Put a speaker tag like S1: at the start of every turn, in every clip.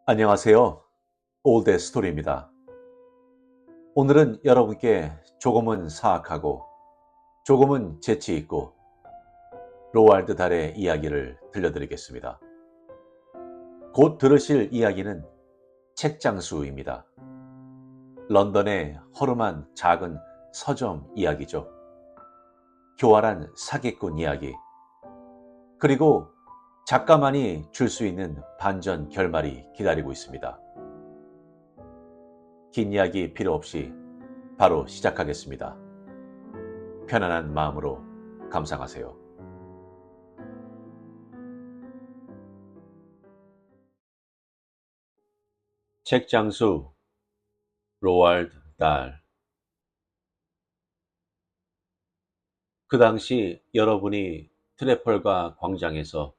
S1: 안녕하세요. 올드 스토리입니다. 오늘은 여러분께 조금은 사악하고 조금은 재치 있고 로알드 달의 이야기를 들려드리겠습니다. 곧 들으실 이야기는 책장수입니다. 런던의 허름한 작은 서점 이야기죠. 교활한 사기꾼 이야기, 그리고 작가만이 줄 수 있는 반전 결말이 기다리고 있습니다. 긴 이야기 필요 없이 바로 시작하겠습니다. 편안한 마음으로 감상하세요. 책장수 로알드 달. 그 당시 여러분이 트래펄가 광장에서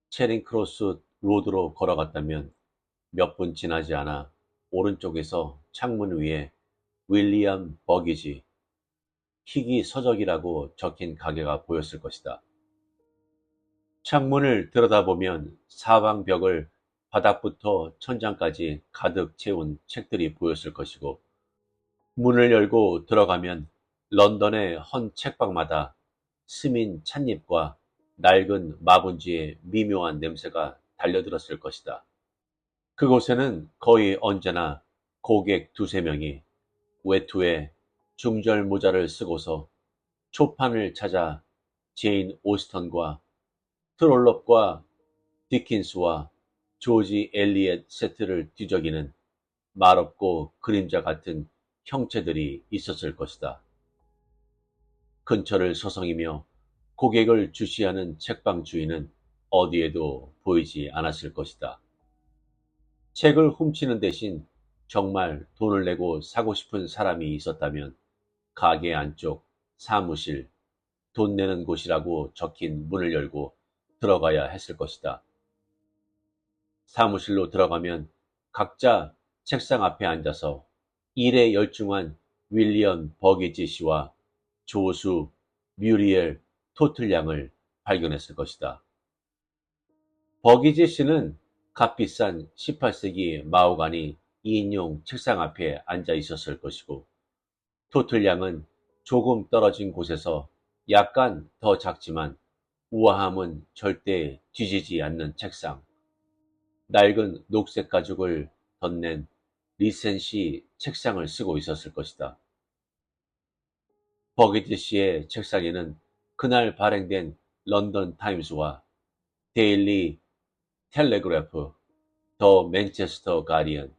S1: 체링크로스 로드로 걸어갔다면 몇 분 지나지 않아 오른쪽에서 창문 위에 윌리엄 버기지 희귀 서적이라고 적힌 가게가 보였을 것이다. 창문을 들여다보면 사방 벽을 바닥부터 천장까지 가득 채운 책들이 보였을 것이고, 문을 열고 들어가면 런던의 헌 책방마다 스민 찻잎과 낡은 마분지의 미묘한 냄새가 달려들었을 것이다. 그곳에는 거의 언제나 고객 두세 명이 외투에 중절 모자를 쓰고서 초판을 찾아 제인 오스턴과 트롤롭과 디킨스와 조지 엘리엇 세트를 뒤적이는 말없고 그림자 같은 형체들이 있었을 것이다. 근처를 서성이며 고객을 주시하는 책방 주인은 어디에도 보이지 않았을 것이다. 책을 훔치는 대신 정말 돈을 내고 사고 싶은 사람이 있었다면 가게 안쪽 사무실, 돈 내는 곳이라고 적힌 문을 열고 들어가야 했을 것이다. 사무실로 들어가면 각자 책상 앞에 앉아서 일에 열중한 윌리엄 버기지 씨와 조수 뮤리엘 토틀 양을 발견했을 것이다. 버기지 씨는 값비싼 18세기 마호가니 2인용 책상 앞에 앉아 있었을 것이고, 토틀 양은 조금 떨어진 곳에서 약간 더 작지만 우아함은 절대 뒤지지 않는 책상, 낡은 녹색 가죽을 덧낸 리센시 책상을 쓰고 있었을 것이다. 버기지 씨의 책상에는 그날 발행된 런던 타임스와 데일리 텔레그래프, 더 맨체스터 가디언,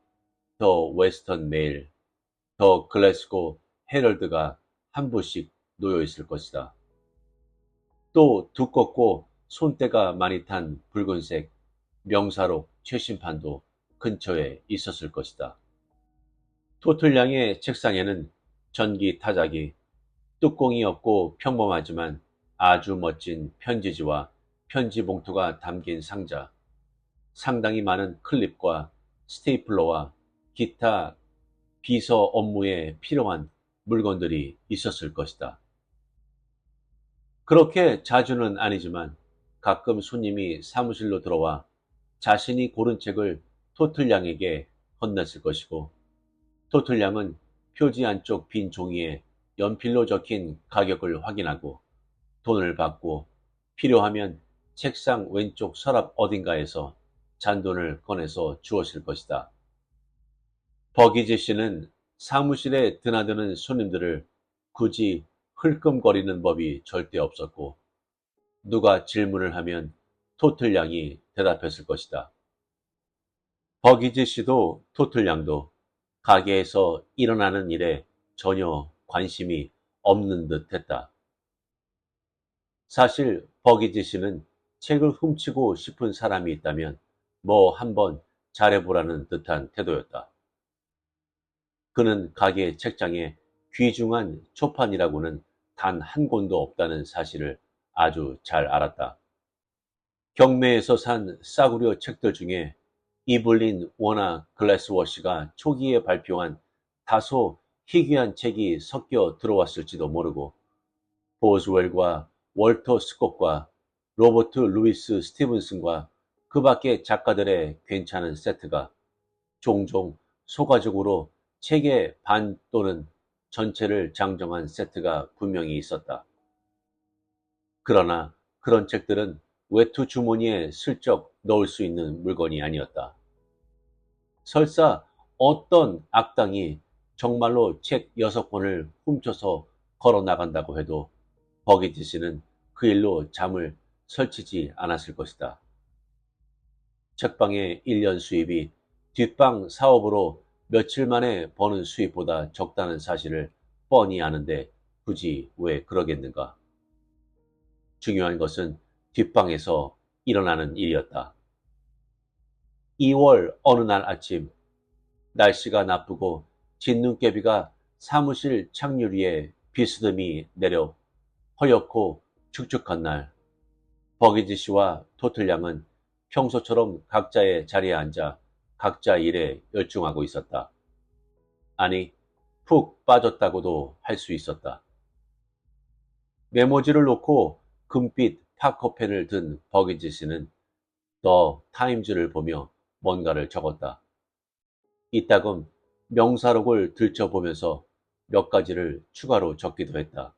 S1: 더 웨스턴 메일, 더 글래스고 헤럴드가 한 부씩 놓여 있을 것이다. 또 두껍고 손때가 많이 탄 붉은색 명사록 최신판도 근처에 있었을 것이다. 토틀량의 책상에는 전기 타자기, 뚜껑이 없고 평범하지만 아주 멋진 편지지와 편지 봉투가 담긴 상자, 상당히 많은 클립과 스테이플러와 기타 비서 업무에 필요한 물건들이 있었을 것이다. 그렇게 자주는 아니지만 가끔 손님이 사무실로 들어와 자신이 고른 책을 토틀량에게 건넸을 것이고, 토틀량은 표지 안쪽 빈 종이에 연필로 적힌 가격을 확인하고 돈을 받고 필요하면 책상 왼쪽 서랍 어딘가에서 잔돈을 꺼내서 주었을 것이다. 버기지 씨는 사무실에 드나드는 손님들을 굳이 흘끔거리는 법이 절대 없었고, 누가 질문을 하면 토틀 양이 대답했을 것이다. 버기지 씨도 토틀 양도 가게에서 일어나는 일에 전혀 관심이 없는 듯 했다. 사실 버기지 씨는 책을 훔치고 싶은 사람이 있다면 뭐 한번 잘해보라는 듯한 태도였다. 그는 가게 책장에 귀중한 초판이라고는 단 한 권도 없다는 사실을 아주 잘 알았다. 경매에서 산 싸구려 책들 중에 이블린 워나 글래스워시가 초기에 발표한 다소 희귀한 책이 섞여 들어왔을지도 모르고, 보즈웰과 월터 스콧과 로버트 루이스 스티븐슨과 그 밖에 작가들의 괜찮은 세트가 종종 소가죽으로 책의 반 또는 전체를 장정한 세트가 분명히 있었다. 그러나 그런 책들은 외투 주머니에 슬쩍 넣을 수 있는 물건이 아니었다. 설사 어떤 악당이 정말로 책 6권을 훔쳐서 걸어 나간다고 해도 버기지 씨는 그 일로 잠을 설치지 않았을 것이다. 책방의 1년 수입이 뒷방 사업으로 며칠 만에 버는 수입보다 적다는 사실을 뻔히 아는데 굳이 왜 그러겠는가? 중요한 것은 뒷방에서 일어나는 일이었다. 2월 어느 날 아침, 날씨가 나쁘고 진눈깨비가 사무실 창률 위에 비스듬히 내려 허옇고 축축한 날, 버기지 씨와 토틀 양은 평소처럼 각자의 자리에 앉아 각자 일에 열중하고 있었다. 아니, 푹 빠졌다고도 할 수 있었다. 메모지를 놓고 금빛 파커펜을 든 버기지 씨는 더 타임즈를 보며 뭔가를 적었다. 이따금 명사록을 들춰보면서 몇 가지를 추가로 적기도 했다.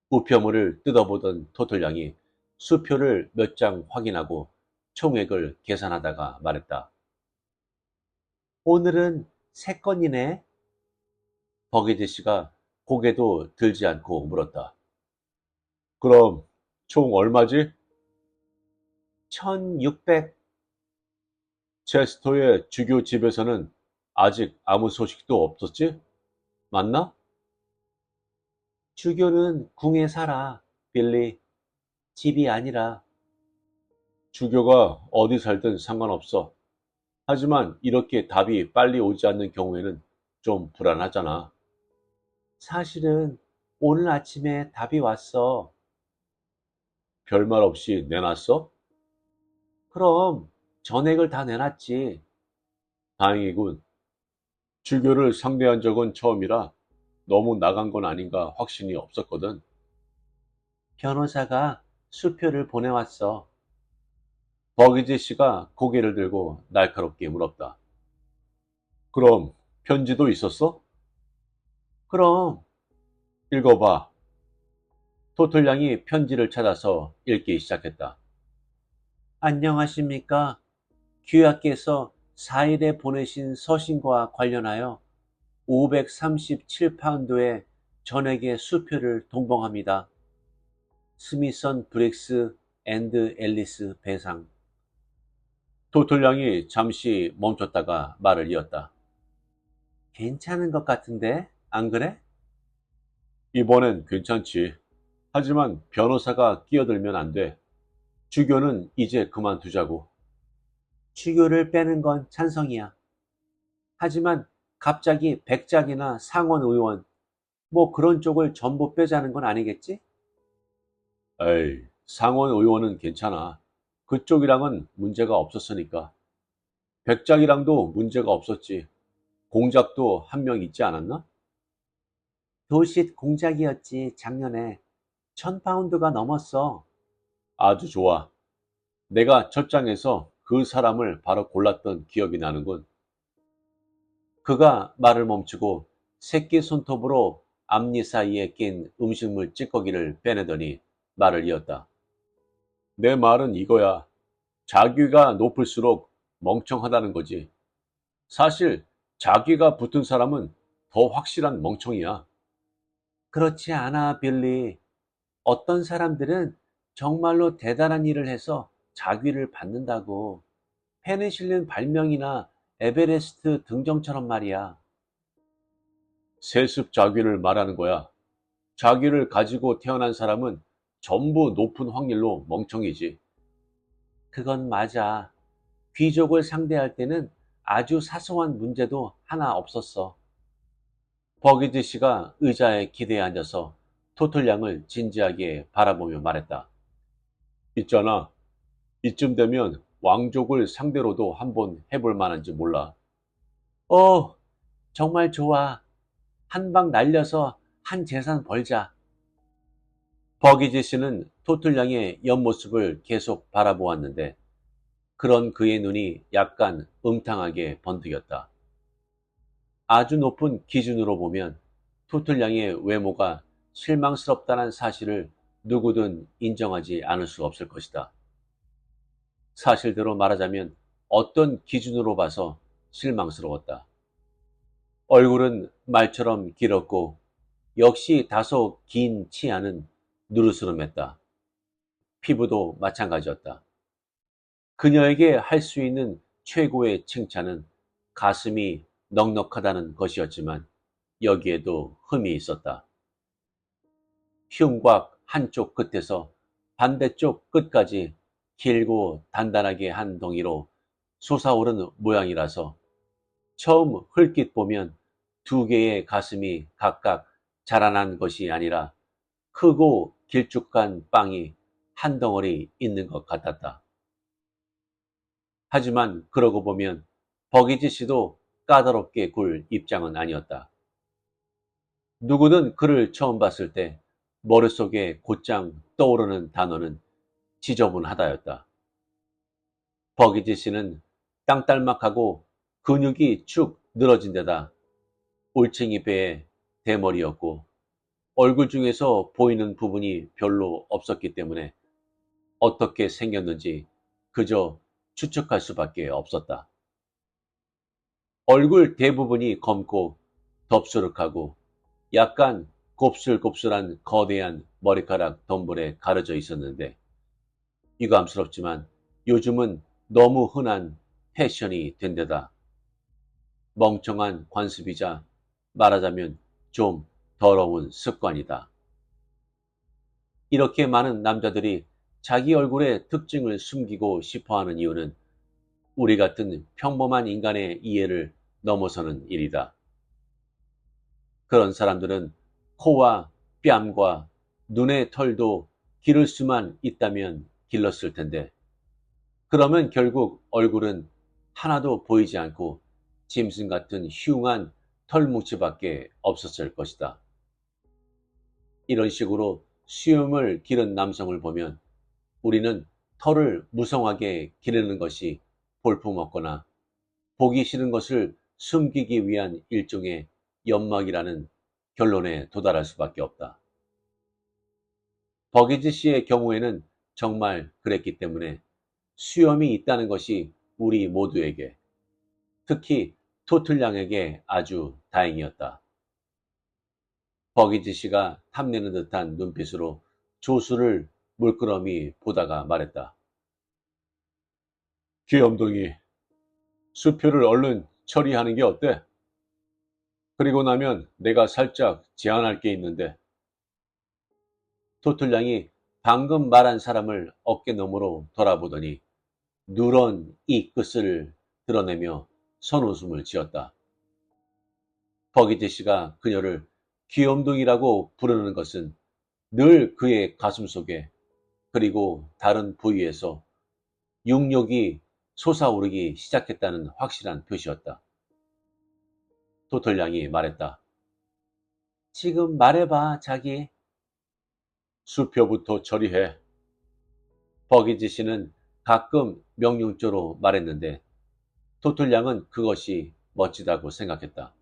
S1: 우표물을 뜯어보던 토틀 양이 수표를 몇 장 확인하고 총액을 계산하다가 말했다. 오늘은 3건이네. 버기지 씨가 고개도 들지 않고 물었다. 그럼 총 얼마지? 1600. 체스터의 주교 집에서는 아직 아무 소식도 없었지? 맞나? 주교는 궁에 살아, 빌리. 집이 아니라. 주교가 어디 살든 상관없어. 하지만 이렇게 답이 빨리 오지 않는 경우에는 좀 불안하잖아. 사실은 오늘 아침에 답이 왔어. 별말 없이 내놨어? 그럼 전액을 다 내놨지. 다행이군. 주교를 상대한 적은 처음이라 너무 나간 건 아닌가 확신이 없었거든. 변호사가 수표를 보내왔어. 버기지 씨가 고개를 들고 날카롭게 물었다. 그럼 편지도 있었어? 그럼. 읽어봐. 토틀 양이 편지를 찾아서 읽기 시작했다. 안녕하십니까? 귀하께서 4일에 보내신 서신과 관련하여 537파운드의 전액의 수표를 동봉합니다. 스미선 브릭스 앤드 앨리스 배상. 토틀 양이 잠시 멈췄다가 말을 이었다. 괜찮은 것 같은데, 안 그래? 이번엔 괜찮지. 하지만 변호사가 끼어들면 안 돼. 주교는 이제 그만두자고. 주교를 빼는 건 찬성이야. 하지만 갑자기 백작이나 상원 의원, 뭐 그런 쪽을 전부 빼자는 건 아니겠지? 에이, 상원 의원은 괜찮아. 그쪽이랑은 문제가 없었으니까. 백작이랑도 문제가 없었지. 공작도 한 명 있지 않았나? 도sit 공작이었지, 작년에. 1000파운드가 넘었어. 아주 좋아. 내가 첫 장에서 그 사람을 바로 골랐던 기억이 나는군. 그가 말을 멈추고 새끼 손톱으로 앞니 사이에 낀 음식물 찌꺼기를 빼내더니 말을 이었다. 내 말은 이거야. 자기가 높을수록 멍청하다는 거지. 사실 자기가 붙은 사람은 더 확실한 멍청이야. 그렇지 않아, 빌리. 어떤 사람들은 정말로 대단한 일을 해서 자귀를 받는다고. 페니실린 발명이나 에베레스트 등정처럼 말이야. 세습 자귀를 말하는 거야. 자귀를 가지고 태어난 사람은 전부 높은 확률로 멍청이지. 그건 맞아. 귀족을 상대할 때는 아주 사소한 문제도 하나 없었어. 버기지 씨가 의자에 기대에 앉아서 토틀 양을 진지하게 바라보며 말했다. 있잖아. 이쯤 되면 왕족을 상대로도 한번 해볼 만한지 몰라. 정말 좋아. 한 방 날려서 한 재산 벌자. 버기지 씨는 토틀 양의 옆모습을 계속 바라보았는데 그런 그의 눈이 약간 음탕하게 번득였다. 아주 높은 기준으로 보면 토틀양의 외모가 실망스럽다는 사실을 누구든 인정하지 않을 수 없을 것이다. 사실대로 말하자면 어떤 기준으로 봐서 실망스러웠다. 얼굴은 말처럼 길었고 역시 다소 긴 치아는 누르스름했다. 피부도 마찬가지였다. 그녀에게 할 수 있는 최고의 칭찬은 가슴이 넉넉하다는 것이었지만 여기에도 흠이 있었다. 흉곽 한쪽 끝에서 반대쪽 끝까지 길고 단단하게 한 덩이로 솟아오른 모양이라서 처음 흘낏 보면 두 개의 가슴이 각각 자라난 것이 아니라 크고 길쭉한 빵이 한 덩어리 있는 것 같았다. 하지만 그러고 보면 버기지 씨도 까다롭게 굴 입장은 아니었다. 누구든 그를 처음 봤을 때 머릿속에 곧장 떠오르는 단어는 지저분하다였다. 버기지 씨는 땅딸막하고 근육이 축 늘어진 데다 올챙이 배에 대머리였고 얼굴 중에서 보이는 부분이 별로 없었기 때문에 어떻게 생겼는지 그저 추측할 수밖에 없었다. 얼굴 대부분이 검고 덥수룩하고 약간 곱슬곱슬한 거대한 머리카락 덤불에 가려져 있었는데 유감스럽지만 요즘은 너무 흔한 패션이 된 데다 멍청한 관습이자 말하자면 좀 더러운 습관이다. 이렇게 많은 남자들이 자기 얼굴의 특징을 숨기고 싶어하는 이유는 우리 같은 평범한 인간의 이해를 넘어서는 일이다. 그런 사람들은 코와 뺨과 눈의 털도 기를 수만 있다면 길렀을 텐데 그러면 결국 얼굴은 하나도 보이지 않고 짐승 같은 흉한 털뭉치밖에 없었을 것이다. 이런 식으로 수염을 기른 남성을 보면 우리는 털을 무성하게 기르는 것이 볼품없거나 보기 싫은 것을 숨기기 위한 일종의 연막이라는 결론에 도달할 수밖에 없다. 버기지 씨의 경우에는 정말 그랬기 때문에 수염이 있다는 것이 우리 모두에게, 특히 토틀양에게 아주 다행이었다. 버기지 씨가 탐내는 듯한 눈빛으로 조수를 물끄러미 보다가 말했다. 귀염둥이, 수표를 얼른 처리하는 게 어때? 그리고 나면 내가 살짝 제안할 게 있는데. 토틀양이 방금 말한 사람을 어깨너머로 돌아보더니 누런 이 끝을 드러내며 선웃음을 지었다. 버기지 씨가 그녀를 귀염둥이라고 부르는 것은 늘 그의 가슴속에 그리고 다른 부위에서 육욕이 솟아오르기 시작했다는 확실한 표시였다. 토틀양이 말했다. 지금 말해봐, 자기. 수표부터 처리해. 버기지 씨는 가끔 명령조로 말했는데 토틀양은 그것이 멋지다고 생각했다.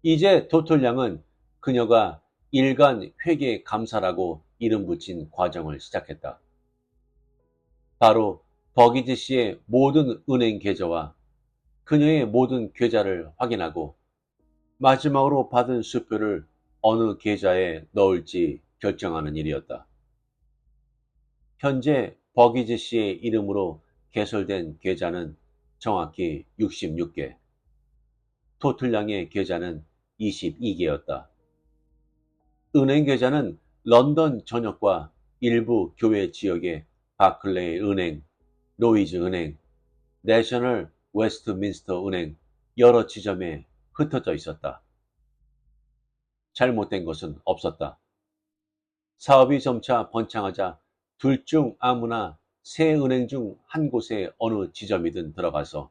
S1: 이제 토틀양은 그녀가 일간 회계 감사라고 이름 붙인 과정을 시작했다. 바로 버기지 씨의 모든 은행 계좌와 그녀의 모든 계좌를 확인하고 마지막으로 받은 수표를 어느 계좌에 넣을지 결정하는 일이었다. 현재 버기지 씨의 이름으로 개설된 계좌는 정확히 66개, 토틀양의 계좌는 22개였다. 은행 계좌는 런던 전역과 일부 교외 지역의 바클레이 은행, 노이즈 은행, 내셔널 웨스트민스터 은행 여러 지점에 흩어져 있었다. 잘못된 것은 없었다. 사업이 점차 번창하자 둘 중 아무나 세 은행 중 한 곳에 어느 지점이든 들어가서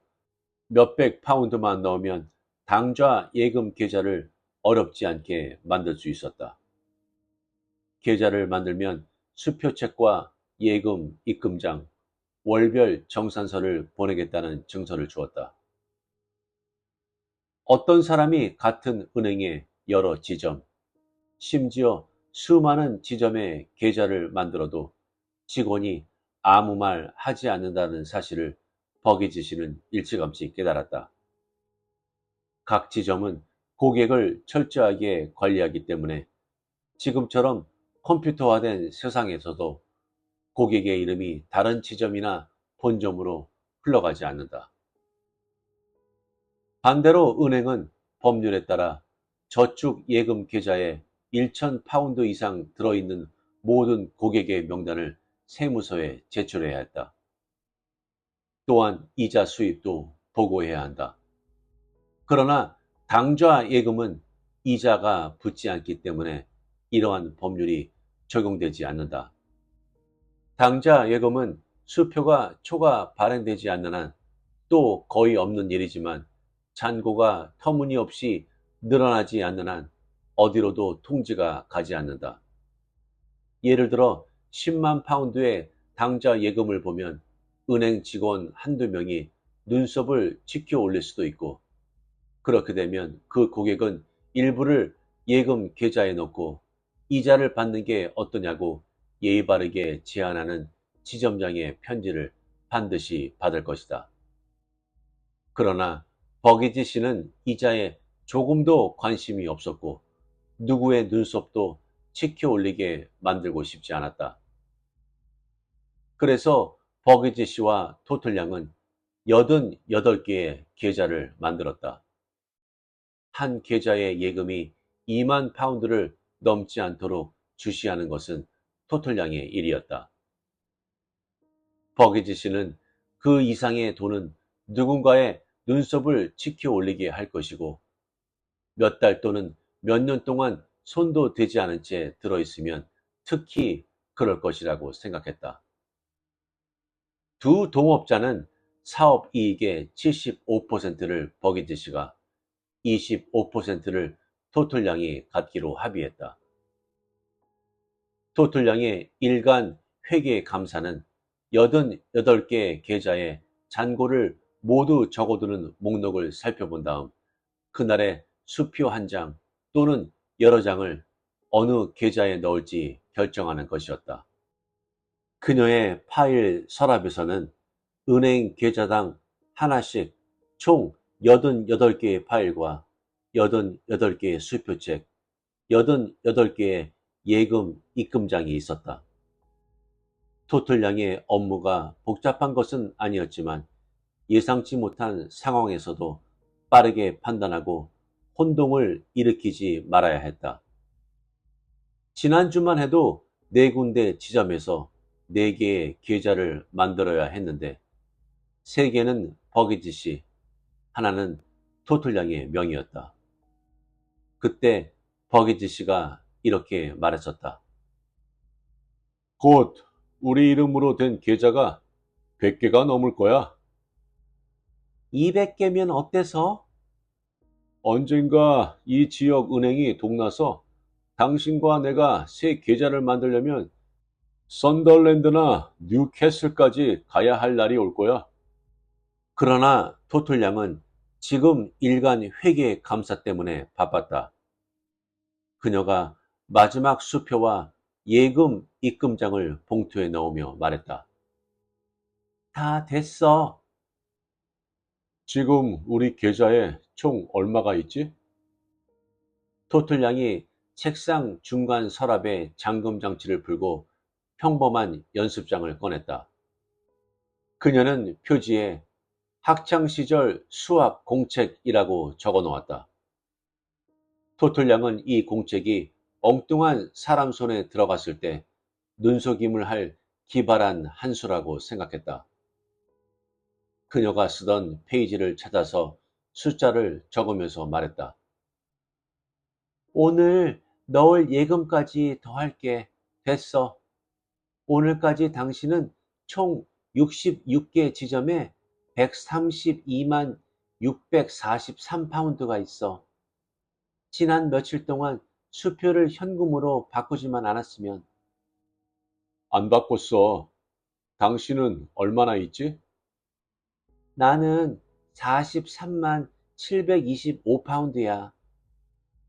S1: 몇백 파운드만 넣으면 당좌 예금 계좌를 어렵지 않게 만들 수 있었다. 계좌를 만들면 수표책과 예금 입금장, 월별 정산서를 보내겠다는 증서를 주었다. 어떤 사람이 같은 은행의 여러 지점, 심지어 수많은 지점의 계좌를 만들어도 직원이 아무 말 하지 않는다는 사실을 버기지 씨는 일찌감치 깨달았다. 각 지점은 고객을 철저하게 관리하기 때문에 지금처럼 컴퓨터화된 세상에서도 고객의 이름이 다른 지점이나 본점으로 흘러가지 않는다. 반대로 은행은 법률에 따라 저축 예금 계좌에 1,000파운드 이상 들어있는 모든 고객의 명단을 세무서에 제출해야 했다. 또한 이자 수입도 보고해야 한다. 그러나 당좌 예금은 이자가 붙지 않기 때문에 이러한 법률이 적용되지 않는다. 당좌 예금은 수표가 초과 발행되지 않는 한 또 거의 없는 일이지만 잔고가 터무니없이 늘어나지 않는 한 어디로도 통지가 가지 않는다. 예를 들어 10만 파운드의 당좌 예금을 보면 은행 직원 한두 명이 눈썹을 치켜 올릴 수도 있고, 그렇게 되면 그 고객은 일부를 예금 계좌에 넣고 이자를 받는 게 어떠냐고 예의 바르게 제안하는 지점장의 편지를 반드시 받을 것이다. 그러나 버기지 씨는 이자에 조금도 관심이 없었고 누구의 눈썹도 치켜 올리게 만들고 싶지 않았다. 그래서 버기지 씨와 토틀 양은 88개의 계좌를 만들었다. 한 계좌의 예금이 2만 파운드를 넘지 않도록 주시하는 것은 토틀 양의 일이었다. 버기지 씨는 그 이상의 돈은 누군가의 눈썹을 치켜 올리게 할 것이고 몇 달 또는 몇 년 동안 손도 대지 않은 채 들어있으면 특히 그럴 것이라고 생각했다. 두 동업자는 사업 이익의 75%를 버기지 씨가 25%를 토틀 양이 갖기로 합의했다. 토틀 양의 일간 회계 감사는 88개 계좌의 잔고를 모두 적어두는 목록을 살펴본 다음 그날의 수표 한 장 또는 여러 장을 어느 계좌에 넣을지 결정하는 것이었다. 그녀의 파일 서랍에서는 은행 계좌당 하나씩 총 88개의 파일과 88개의 수표책, 88개의 예금 입금장이 있었다. 토틀 양의 업무가 복잡한 것은 아니었지만 예상치 못한 상황에서도 빠르게 판단하고 혼동을 일으키지 말아야 했다. 지난주만 해도 4군데 지점에서 4개의 계좌를 만들어야 했는데 3개는 버기지 씨, 하나는 토틀 양의 명의였다. 그때 버기지 씨가 이렇게 말했었다. 곧 우리 이름으로 된 계좌가 100개가 넘을 거야. 200개면 어때서? 언젠가 이 지역 은행이 동나서 당신과 내가 새 계좌를 만들려면 썬덜랜드나 뉴캐슬까지 가야 할 날이 올 거야. 그러나 토틀 양은 지금 일간 회계 감사 때문에 바빴다. 그녀가 마지막 수표와 예금 입금장을 봉투에 넣으며 말했다. 다 됐어. 지금 우리 계좌에 총 얼마가 있지? 토틀 양이 책상 중간 서랍에 잠금 장치를 풀고 평범한 연습장을 꺼냈다. 그녀는 표지에 학창시절 수학 공책이라고 적어 놓았다. 토틀 양은 이 공책이 엉뚱한 사람 손에 들어갔을 때 눈속임을 할 기발한 한 수라고 생각했다. 그녀가 쓰던 페이지를 찾아서 숫자를 적으면서 말했다. 오늘 넣을 예금까지 더할게. 됐어. 오늘까지 당신은 총 66개 지점에 132만 643파운드가 있어. 지난 며칠 동안 수표를 현금으로 바꾸지만 않았으면. 안 바꿨어. 당신은 얼마나 있지? 나는 43만 725파운드야.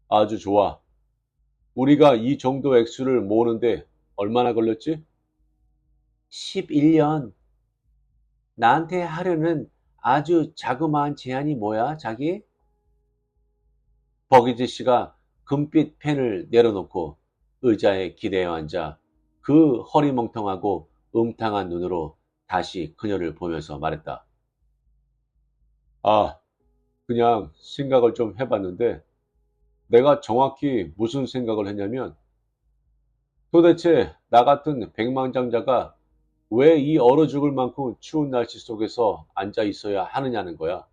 S1: 아주 좋아. 우리가 이 정도 액수를 모으는데 얼마나 걸렸지? 11년. 나한테 하려는 아주 자그마한 제안이 뭐야, 자기? 버기지 씨가 금빛 펜을 내려놓고 의자에 기대어 앉아 그 허리멍텅하고 음탕한 눈으로 다시 그녀를 보면서 말했다. 아, 그냥 생각을 좀 해봤는데 내가 정확히 무슨 생각을 했냐면 도대체 나 같은 백만장자가 왜 이 얼어 죽을 만큼 추운 날씨 속에서 앉아 있어야 하느냐는 거야.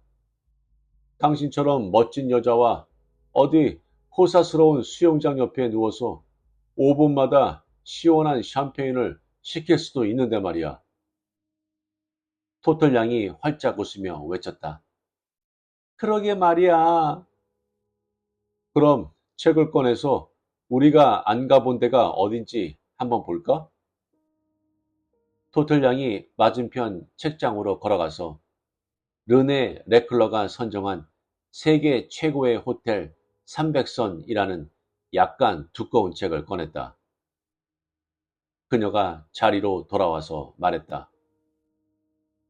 S1: 당신처럼 멋진 여자와 어디 호사스러운 수영장 옆에 누워서 5분마다 시원한 샴페인을 시킬 수도 있는데 말이야. 토털 양이 활짝 웃으며 외쳤다. 그러게 말이야. 그럼 책을 꺼내서 우리가 안 가본 데가 어딘지 한번 볼까? 토털 양이 맞은편 책장으로 걸어가서 르네 레클러가 선정한 세계 최고의 호텔 300선이라는 약간 두꺼운 책을 꺼냈다. 그녀가 자리로 돌아와서 말했다.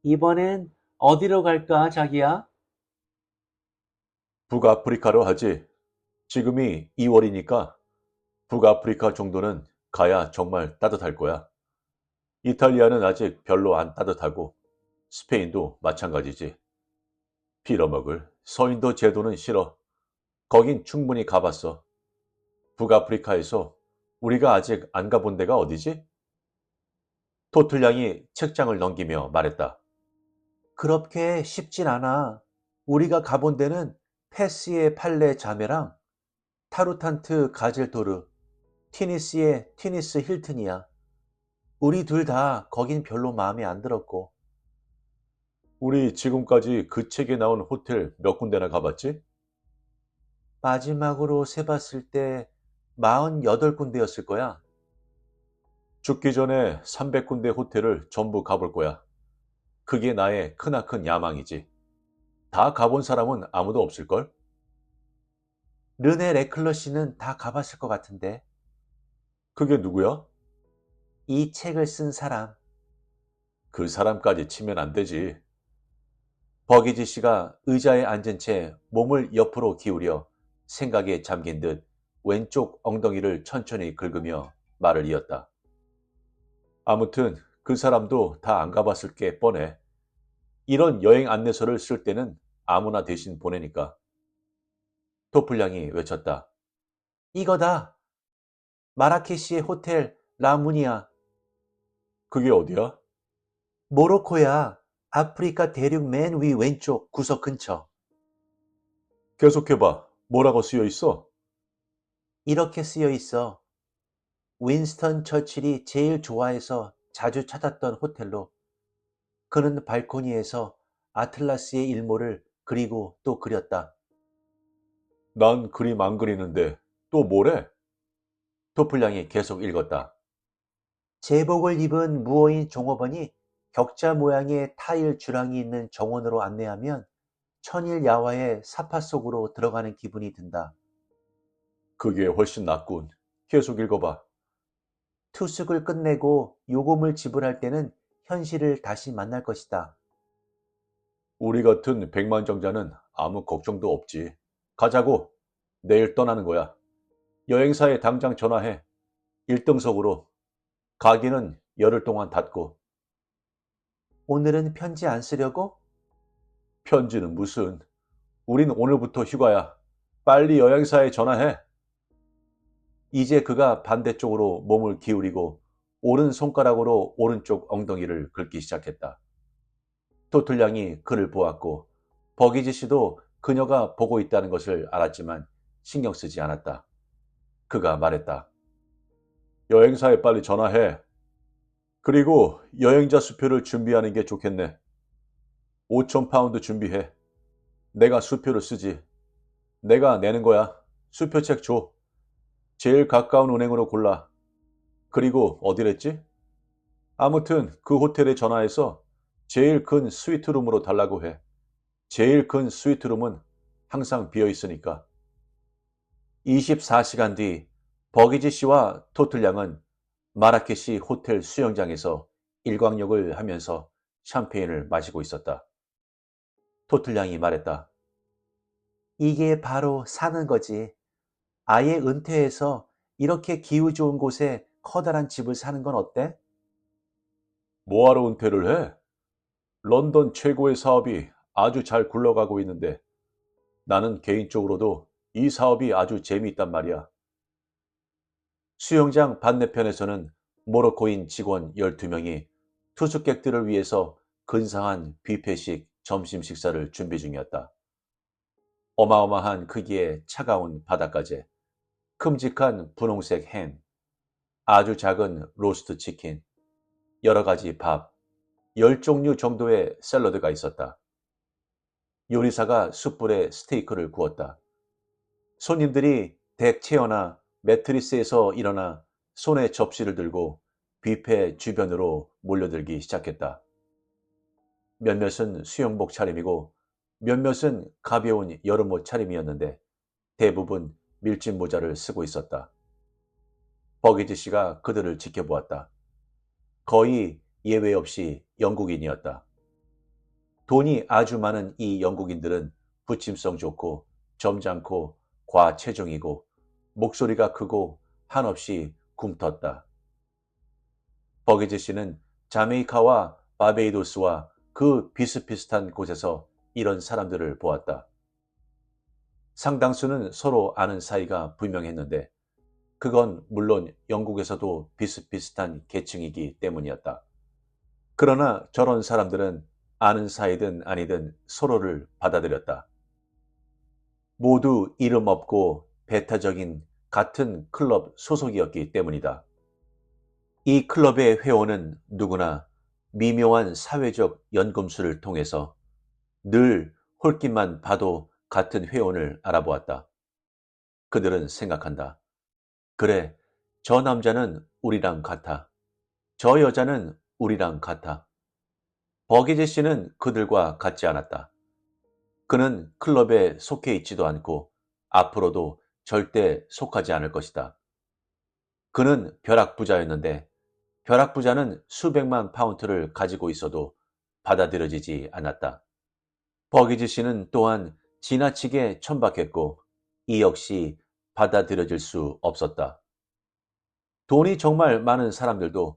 S1: 이번엔 어디로 갈까, 자기야? 북아프리카로 하지. 지금이 2월이니까 북아프리카 정도는 가야 정말 따뜻할 거야. 이탈리아는 아직 별로 안 따뜻하고 스페인도 마찬가지지. 빌어먹을 서인도 제도는 싫어. 거긴 충분히 가봤어. 북아프리카에서 우리가 아직 안 가본 데가 어디지? 토틀량이 책장을 넘기며 말했다. 그렇게 쉽진 않아. 우리가 가본 데는 페스의 팔레 자메랑 타루탄트 가젤토르, 티니스의 티니스 힐튼이야. 우리 둘 다 거긴 별로 마음에 안 들었고. 우리 지금까지 그 책에 나온 호텔 몇 군데나 가봤지? 마지막으로 세봤을 때 48군데였을 거야. 죽기 전에 300군데 호텔을 전부 가볼 거야. 그게 나의 크나큰 야망이지. 다 가본 사람은 아무도 없을걸? 르네 레클러 씨는 다 가봤을 것 같은데. 그게 누구야? 이 책을 쓴 사람. 그 사람까지 치면 안 되지. 버기지 씨가 의자에 앉은 채 몸을 옆으로 기울여 생각에 잠긴 듯 왼쪽 엉덩이를 천천히 긁으며 말을 이었다. 아무튼 그 사람도 다 안 가봤을 게 뻔해. 이런 여행 안내서를 쓸 때는 아무나 대신 보내니까. 토플량이 외쳤다. 이거다. 마라케시의 호텔 라무니아. 그게 어디야? 모로코야. 아프리카 대륙 맨 위 왼쪽 구석 근처. 계속해봐. 뭐라고 쓰여 있어? 이렇게 쓰여 있어. 윈스턴 처칠이 제일 좋아해서 자주 찾았던 호텔로. 그는 발코니에서 아틀라스의 일몰을 그리고 또 그렸다. 난 그림 안 그리는데 또 뭐래? 토플량이 계속 읽었다. 제복을 입은 무어인 종업원이 격자 모양의 타일 주랑이 있는 정원으로 안내하면 천일 야화의 사파 속으로 들어가는 기분이 든다. 그게 훨씬 낫군. 계속 읽어봐. 투숙을 끝내고 요금을 지불할 때는 현실을 다시 만날 것이다. 우리 같은 백만장자는 아무 걱정도 없지. 가자고. 내일 떠나는 거야. 여행사에 당장 전화해. 1등석으로. 가게는 열흘 동안 닫고. 오늘은 편지 안 쓰려고? 편지는 무슨. 우린 오늘부터 휴가야. 빨리 여행사에 전화해. 이제 그가 반대쪽으로 몸을 기울이고 오른손가락으로 오른쪽 엉덩이를 긁기 시작했다. 토틀량이 그를 보았고 버기지 씨도 그녀가 보고 있다는 것을 알았지만 신경 쓰지 않았다. 그가 말했다. 여행사에 빨리 전화해. 그리고 여행자 수표를 준비하는 게 좋겠네. 5,000파운드 준비해. 내가 수표를 쓰지. 내가 내는 거야. 수표책 줘. 제일 가까운 은행으로 골라. 그리고 어디랬지?
S2: 아무튼 그 호텔에 전화해서 제일 큰 스위트룸으로 달라고 해. 제일 큰 스위트룸은 항상 비어 있으니까. 24시간 뒤 버기지 씨와 토틀 양은 마라케시 호텔 수영장에서 일광욕을 하면서 샴페인을 마시고 있었다. 토틀 양이 말했다. 이게 바로 사는 거지. 아예 은퇴해서 이렇게 기후 좋은 곳에 커다란 집을 사는 건 어때? 뭐하러 은퇴를 해? 런던 최고의 사업이 아주 잘 굴러가고 있는데 나는 개인적으로도 이 사업이 아주 재미있단 말이야. 수영장 반대편에서는 모로코인 직원 12명이 투숙객들을 위해서 근사한 뷔페식 점심 식사를 준비 중이었다. 어마어마한 크기의 차가운 바닷가재, 큼직한 분홍색 햄, 아주 작은 로스트 치킨, 여러 가지 밥, 10종류 정도의 샐러드가 있었다. 요리사가 숯불에 스테이크를 구웠다. 손님들이 덱 체어나 매트리스에서 일어나 손에 접시를 들고 뷔페 주변으로 몰려들기 시작했다. 몇몇은 수영복 차림이고 몇몇은 가벼운 여름옷 차림이었는데 대부분 밀짚 모자를 쓰고 있었다. 버기지 씨가 그들을 지켜보았다. 거의 예외 없이 영국인이었다. 돈이 아주 많은 이 영국인들은 부침성 좋고 점잖고 과체중이고 목소리가 크고 한없이 굼텄다. 버기지 씨는 자메이카와 바베이도스와 그 비슷비슷한 곳에서 이런 사람들을 보았다. 상당수는 서로 아는 사이가 분명했는데 그건 물론 영국에서도 비슷비슷한 계층이기 때문이었다. 그러나 저런 사람들은 아는 사이든 아니든 서로를 받아들였다. 모두 이름 없고 배타적인 같은 클럽 소속이었기 때문이다. 이 클럽의 회원은 누구나 미묘한 사회적 연금술을 통해서 늘 홀깃만 봐도 같은 회원을 알아보았다. 그들은 생각한다. 그래, 저 남자는 우리랑 같아. 저 여자는 우리랑 같아. 버기지 씨는 그들과 같지 않았다. 그는 클럽에 속해 있지도 않고 앞으로도 절대 속하지 않을 것이다. 그는 벼락부자였는데 벼락부자는 수백만 파운드를 가지고 있어도 받아들여지지 않았다. 버기지 씨는 또한 지나치게 천박했고 이 역시 받아들여질 수 없었다. 돈이 정말 많은 사람들도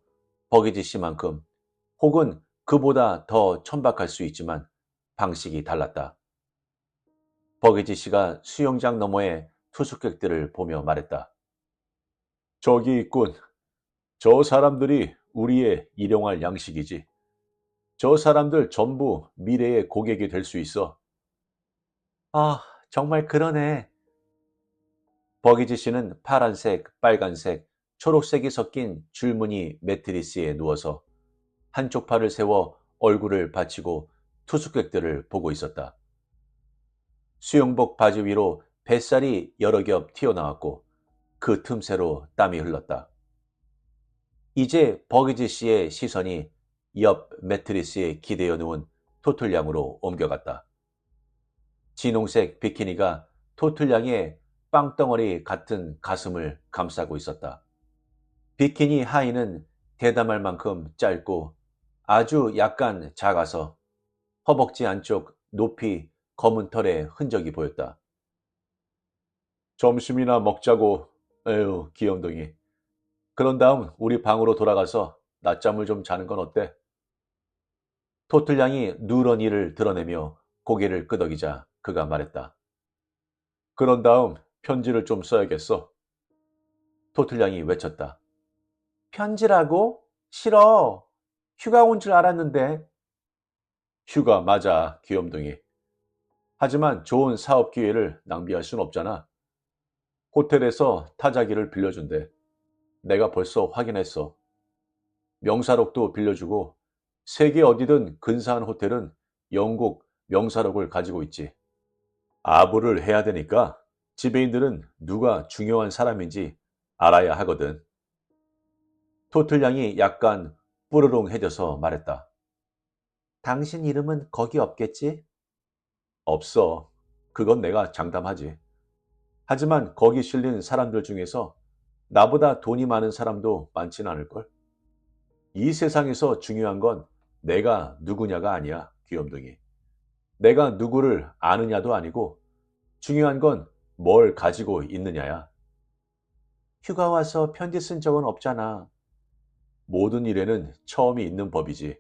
S2: 버기지 씨만큼 혹은 그보다 더 천박할 수 있지만 방식이 달랐다. 버기지 씨가 수영장 너머의 투숙객들을 보며 말했다. 저기 있군. 저 사람들이 우리의 일용할 양식이지. 저 사람들 전부 미래의 고객이 될 수 있어. 아, 정말 그러네. 버기지 씨는 파란색, 빨간색, 초록색이 섞인 줄무늬 매트리스에 누워서 한쪽 팔을 세워 얼굴을 받치고 투숙객들을 보고 있었다. 수영복 바지 위로 뱃살이 여러 겹 튀어나왔고 그 틈새로 땀이 흘렀다. 이제 버기지 씨의 시선이 옆 매트리스에 기대어 누운 토틀 양으로 옮겨갔다. 진홍색 비키니가 토틀 양의 빵덩어리 같은 가슴을 감싸고 있었다. 비키니 하의는 대담할 만큼 짧고 아주 약간 작아서 허벅지 안쪽 높이 검은 털의 흔적이 보였다. 점심이나 먹자고. 에휴, 귀염둥이. 그런 다음 우리 방으로 돌아가서 낮잠을 좀 자는 건 어때? 토틀 양이 누런 이를 드러내며 고개를 끄덕이자 그가 말했다. 그런 다음 편지를 좀 써야겠어. 토틀 양이 외쳤다. 편지라고? 싫어. 휴가 온 줄 알았는데. 휴가 맞아, 귀염둥이. 하지만 좋은 사업 기회를 낭비할 순 없잖아. 호텔에서 타자기를 빌려준대. 내가 벌써 확인했어. 명사록도 빌려주고 세계 어디든 근사한 호텔은 영국 명사록을 가지고 있지. 아부를 해야 되니까 지배인들은 누가 중요한 사람인지 알아야 하거든. 토틀 양이 약간 뿌르릉해져서 말했다. 당신 이름은 거기 없겠지? 없어. 그건 내가 장담하지. 하지만 거기 실린 사람들 중에서 나보다 돈이 많은 사람도 많진 않을걸? 이 세상에서 중요한 건 내가 누구냐가 아니야, 귀염둥이. 내가 누구를 아느냐도 아니고 중요한 건 뭘 가지고 있느냐야. 휴가 와서 편지 쓴 적은 없잖아. 모든 일에는 처음이 있는 법이지.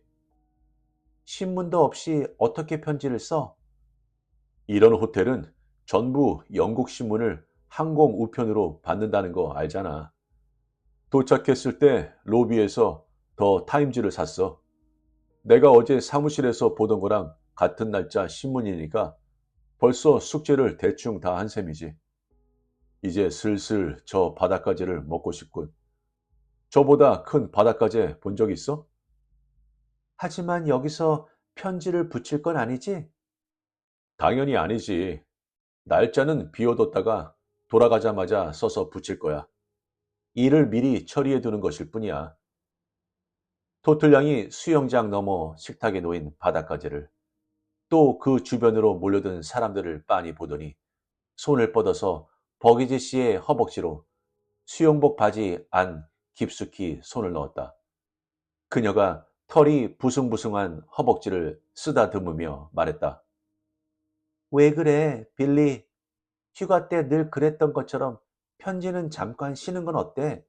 S2: 신문도 없이 어떻게 편지를 써? 이런 호텔은 전부 영국 신문을 항공 우편으로 받는다는 거 알잖아. 도착했을 때 로비에서 더 타임즈를 샀어. 내가 어제 사무실에서 보던 거랑 같은 날짜 신문이니까 벌써 숙제를 대충 다 한 셈이지. 이제 슬슬 저 바닷가재를 먹고 싶군. 저보다 큰 바닷가재 본 적 있어? 하지만 여기서 편지를 붙일 건 아니지? 당연히 아니지. 날짜는 비워뒀다가 돌아가자마자 써서 붙일 거야. 일을 미리 처리해 두는 것일 뿐이야. 토틀양이 수영장 너머 식탁에 놓인 바닷가재를 또 그 주변으로 몰려든 사람들을 빤히 보더니 손을 뻗어서 버기지 씨의 허벅지로 수영복 바지 안 깊숙이 손을 넣었다. 그녀가 털이 부숭부숭한 허벅지를 쓰다듬으며 말했다. 왜 그래, 빌리? 휴가 때 늘 그랬던 것처럼 편지는 잠깐 쉬는 건 어때?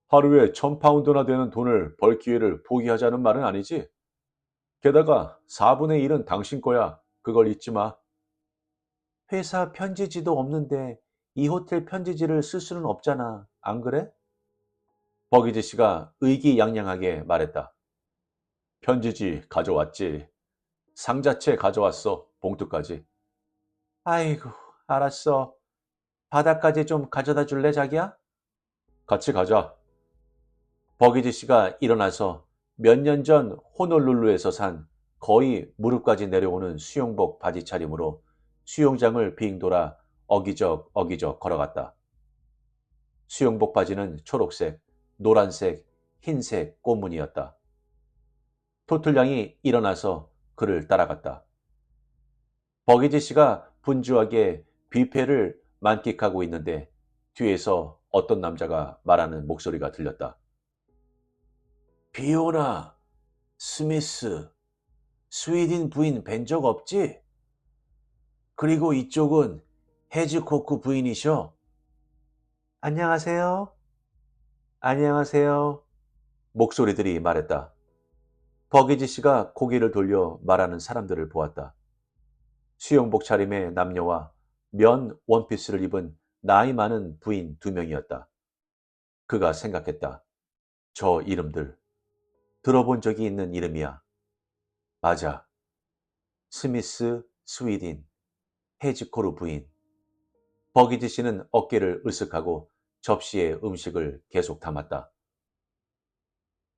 S2: 하루에 1000파운드나 되는 돈을 벌 기회를 포기하자는 말은 아니지? 게다가 4분의 1은 당신 거야. 그걸 잊지 마. 회사 편지지도 없는데 이 호텔 편지지를 쓸 수는 없잖아. 안 그래? 버기지 씨가 의기양양하게 말했다. 편지지 가져왔지. 상자채 가져왔어. 봉투까지. 아이고, 알았어. 바닥까지 좀 가져다 줄래, 자기야? 같이 가자. 버기지 씨가 일어나서 몇 년 전 호놀룰루에서 산 거의 무릎까지 내려오는 수영복 바지 차림으로 수영장을 빙 돌아 어기적 걸어갔다. 수영복 바지는 초록색, 노란색, 흰색 꽃무늬였다. 토틀양이 일어나서 그를 따라갔다. 버기지 씨가 분주하게 뷔페를 만끽하고 있는데 뒤에서 어떤 남자가 말하는 목소리가 들렸다. 비오나, 스미스, 스위딘 부인 뵌 적 없지? 그리고 이쪽은 헤즈코크 부인이셔. 안녕하세요. 안녕하세요. 목소리들이 말했다. 버기지 씨가 고개를 돌려 말하는 사람들을 보았다. 수영복 차림의 남녀와 면 원피스를 입은 나이 많은 부인 2명이었다. 그가 생각했다. 저 이름들 들어본 적이 있는 이름이야. 맞아. 스미스, 스위딘, 헤지코르 부인. 버기지 씨는 어깨를 으쓱하고 접시에 음식을 계속 담았다.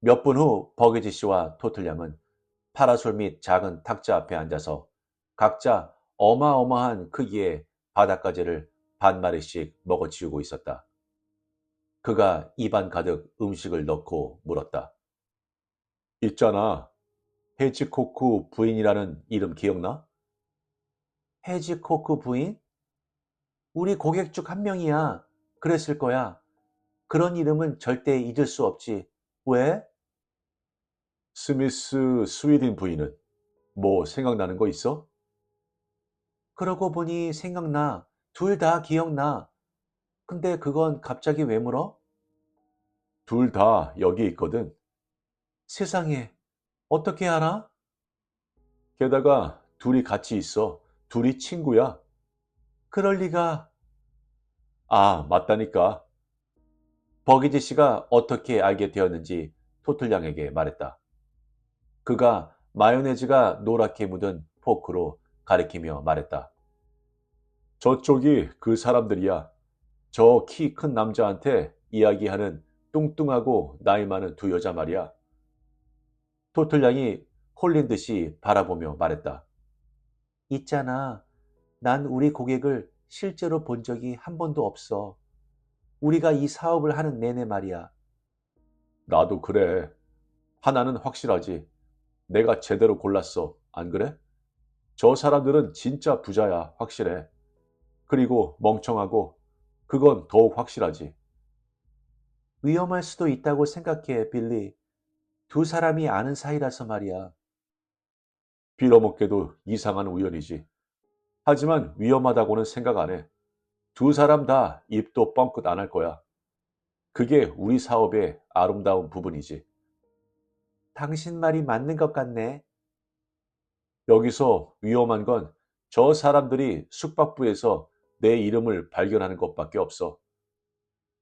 S2: 몇 분 후 버기지 씨와 토틀ям은 파라솔 및 작은 탁자 앞에 앉아서 각자 어마어마한 크기의 바닷가재를 반마리씩 먹어치우고 있었다. 그가 입안 가득 음식을 넣고 물었다. 있잖아. 헤지코크 부인이라는 이름 기억나? 헤지코크 부인? 우리 고객 중 한 명이야. 그랬을 거야. 그런 이름은 절대 잊을 수 없지. 왜? 스미스 스위딘 부인은 뭐 생각나는 거 있어? 그러고 보니 생각나. 둘 다 기억나. 근데 그건 갑자기 왜 물어? 둘 다 여기 있거든. 세상에, 어떻게 알아? 게다가 둘이 같이 있어. 둘이 친구야. 그럴 리가. 아, 맞다니까. 버기지 씨가 어떻게 알게 되었는지 토틀양에게 말했다. 그가 마요네즈가 노랗게 묻은 포크로 가리키며 말했다. 저쪽이 그 사람들이야. 저 키 큰 남자한테 이야기하는 뚱뚱하고 나이 많은 두 여자 말이야. 토틀양이 홀린 듯이 바라보며 말했다. 있잖아. 난 우리 고객을 실제로 본 적이 한 번도 없어. 우리가 이 사업을 하는 내내 말이야. 나도 그래. 하나는 확실하지. 내가 제대로 골랐어. 안 그래? 저 사람들은 진짜 부자야. 확실해. 그리고 멍청하고 그건 더욱 확실하지. 위험할 수도 있다고 생각해, 빌리. 두 사람이 아는 사이라서 말이야. 빌어먹게도 이상한 우연이지. 하지만 위험하다고는 생각 안 해. 두 사람 다 입도 뻥끗 안 할 거야. 그게 우리 사업의 아름다운 부분이지. 당신 말이 맞는 것 같네. 여기서 위험한 건 저 사람들이 숙박부에서 내 이름을 발견하는 것밖에 없어.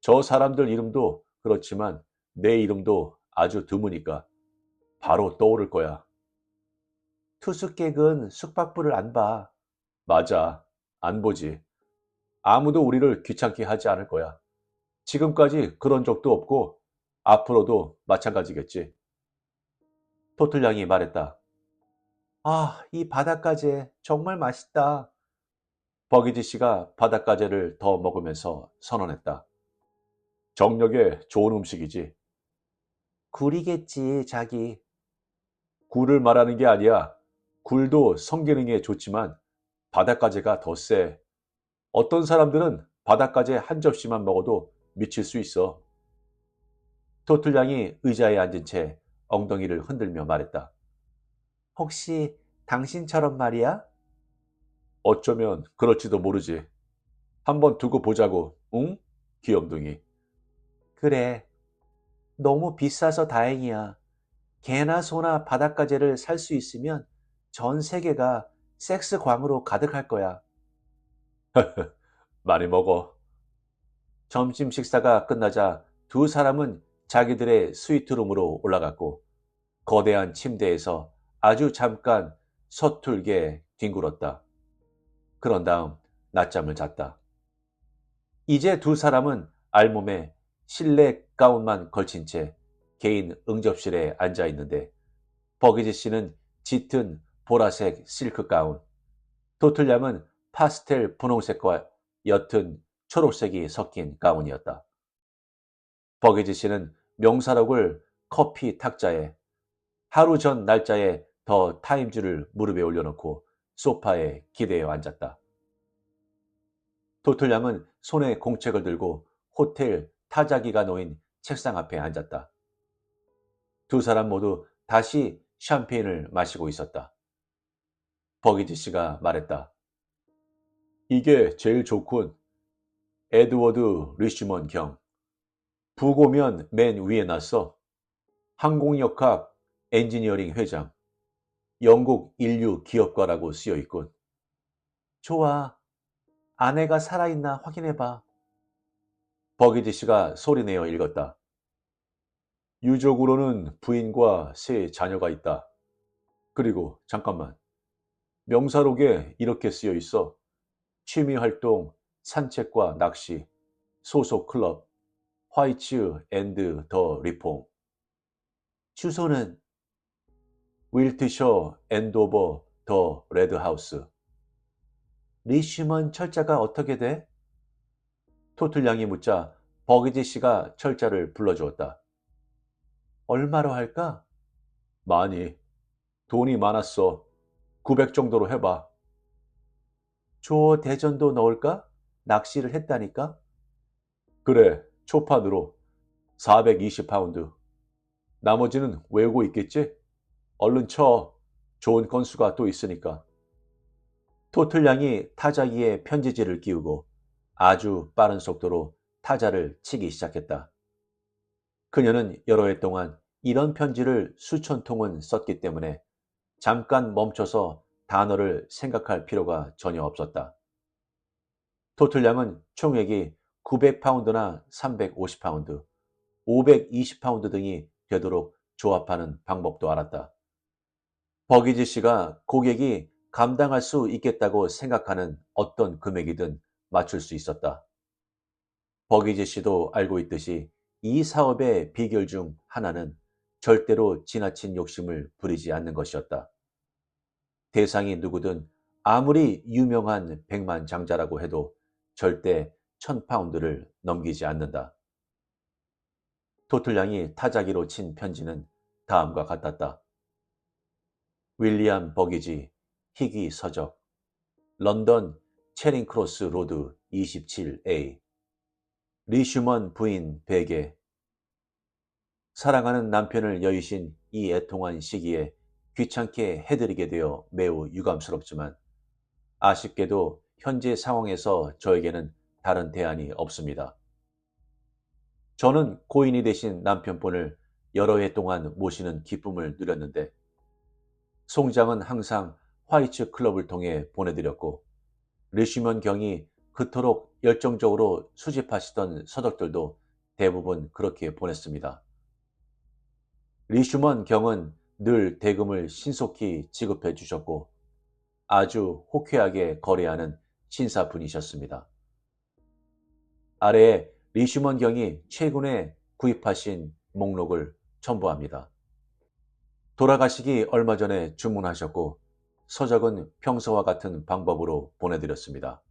S2: 저 사람들 이름도 그렇지만 내 이름도 아주 드무니까 바로 떠오를 거야. 투숙객은 숙박부를 안 봐. 맞아. 안 보지. 아무도 우리를 귀찮게 하지 않을 거야. 지금까지 그런 적도 없고 앞으로도 마찬가지겠지. 토틀양이 말했다. 아, 이 바닷가재 정말 맛있다. 버기지 씨가 바닷가재를 더 먹으면서 선언했다. 정력에 좋은 음식이지. 굴이겠지, 자기. 굴을 말하는 게 아니야. 굴도 성기능에 좋지만 바닷가재가 더 세. 어떤 사람들은 바닷가재 한 접시만 먹어도 미칠 수 있어. 토틀양이 의자에 앉은 채 엉덩이를 흔들며 말했다. 혹시 당신처럼 말이야? 어쩌면 그럴지도 모르지. 한번 두고 보자고, 응? 귀염둥이. 그래, 너무 비싸서 다행이야. 개나 소나 바닷가재를 살 수 있으면 전 세계가 섹스광으로 가득할 거야. 많이 먹어. 점심 식사가 끝나자 두 사람은 자기들의 스위트룸으로 올라갔고 거대한 침대에서 아주 잠깐 서툴게 뒹굴었다. 그런 다음 낮잠을 잤다. 이제 두 사람은 알몸에 실내 가운만 걸친 채 개인 응접실에 앉아 있는데 버기지 씨는 짙은 보라색 실크 가운, 토틀ям은 파스텔 분홍색과 옅은 초록색이 섞인 가운이었다. 버기지 씨는 명사록을 커피 탁자에 하루 전 날짜에 더 타임즈를 무릎에 올려놓고 소파에 기대어 앉았다. 토틀ям은 손에 공책을 들고 호텔 타자기가 놓인 책상 앞에 앉았다. 두 사람 모두 다시 샴페인을 마시고 있었다. 버기지 씨가 말했다. 이게 제일 좋군. 에드워드 리시먼 경. 부고면 맨 위에 놨어. 항공역학 엔지니어링 회장. 영국 인류 기업가라고 쓰여 있군. 좋아. 아내가 살아있나 확인해봐. 버기지 씨가 소리내어 읽었다. 유족으로는 부인과 세 자녀가 있다. 그리고 잠깐만. 명사록에 이렇게 쓰여 있어. 취미 활동, 산책과 낚시, 소속 클럽, 화이츠 앤드 더 리폼. 주소는 윌트셔 앤도버 더 레드하우스. 리쉬먼 철자가 어떻게 돼? 토틀양이 묻자 버기지 씨가 철자를 불러주었다. 얼마로 할까? 많이. 돈이 많았어. 900 정도로 해봐. 조 대전도 넣을까? 낚시를 했다니까? 그래, 초판으로 420파운드. 나머지는 외우고 있겠지? 얼른 쳐. 좋은 건수가 또 있으니까. 토틀양이 타자기에 편지지를 끼우고 아주 빠른 속도로 타자를 치기 시작했다. 그녀는 여러 해 동안 이런 편지를 수천 통은 썼기 때문에 잠깐 멈춰서 단어를 생각할 필요가 전혀 없었다. 토틀양은 총액이 900파운드나 350파운드, 520파운드 등이 되도록 조합하는 방법도 알았다. 버기지 씨가 고객이 감당할 수 있겠다고 생각하는 어떤 금액이든 맞출 수 있었다. 버기지 씨도 알고 있듯이 이 사업의 비결 중 하나는 절대로 지나친 욕심을 부리지 않는 것이었다. 대상이 누구든 아무리 유명한 백만장자라고 해도 절대 1000파운드를 넘기지 않는다. 토틀양이 타자기로 친 편지는 다음과 같았다. 윌리엄 버기지, 희귀 서적, 런던 체링크로스 로드 27A, 리슈먼 부인 베개. 사랑하는 남편을 여의신 이 애통한 시기에 귀찮게 해드리게 되어 매우 유감스럽지만 아쉽게도 현재 상황에서 저에게는 다른 대안이 없습니다. 저는 고인이 되신 남편분을 여러 해 동안 모시는 기쁨을 누렸는데 송장은 항상 화이츠 클럽을 통해 보내드렸고 리시먼 경이 그토록 열정적으로 수집하시던 서적들도 대부분 그렇게 보냈습니다. 리슈먼 경은 늘 대금을 신속히 지급해 주셨고 아주 호쾌하게 거래하는 신사분이셨습니다. 아래에 리슈먼 경이 최근에 구입하신 목록을 첨부합니다. 돌아가시기 얼마 전에 주문하셨고 서적은 평소와 같은 방법으로 보내드렸습니다.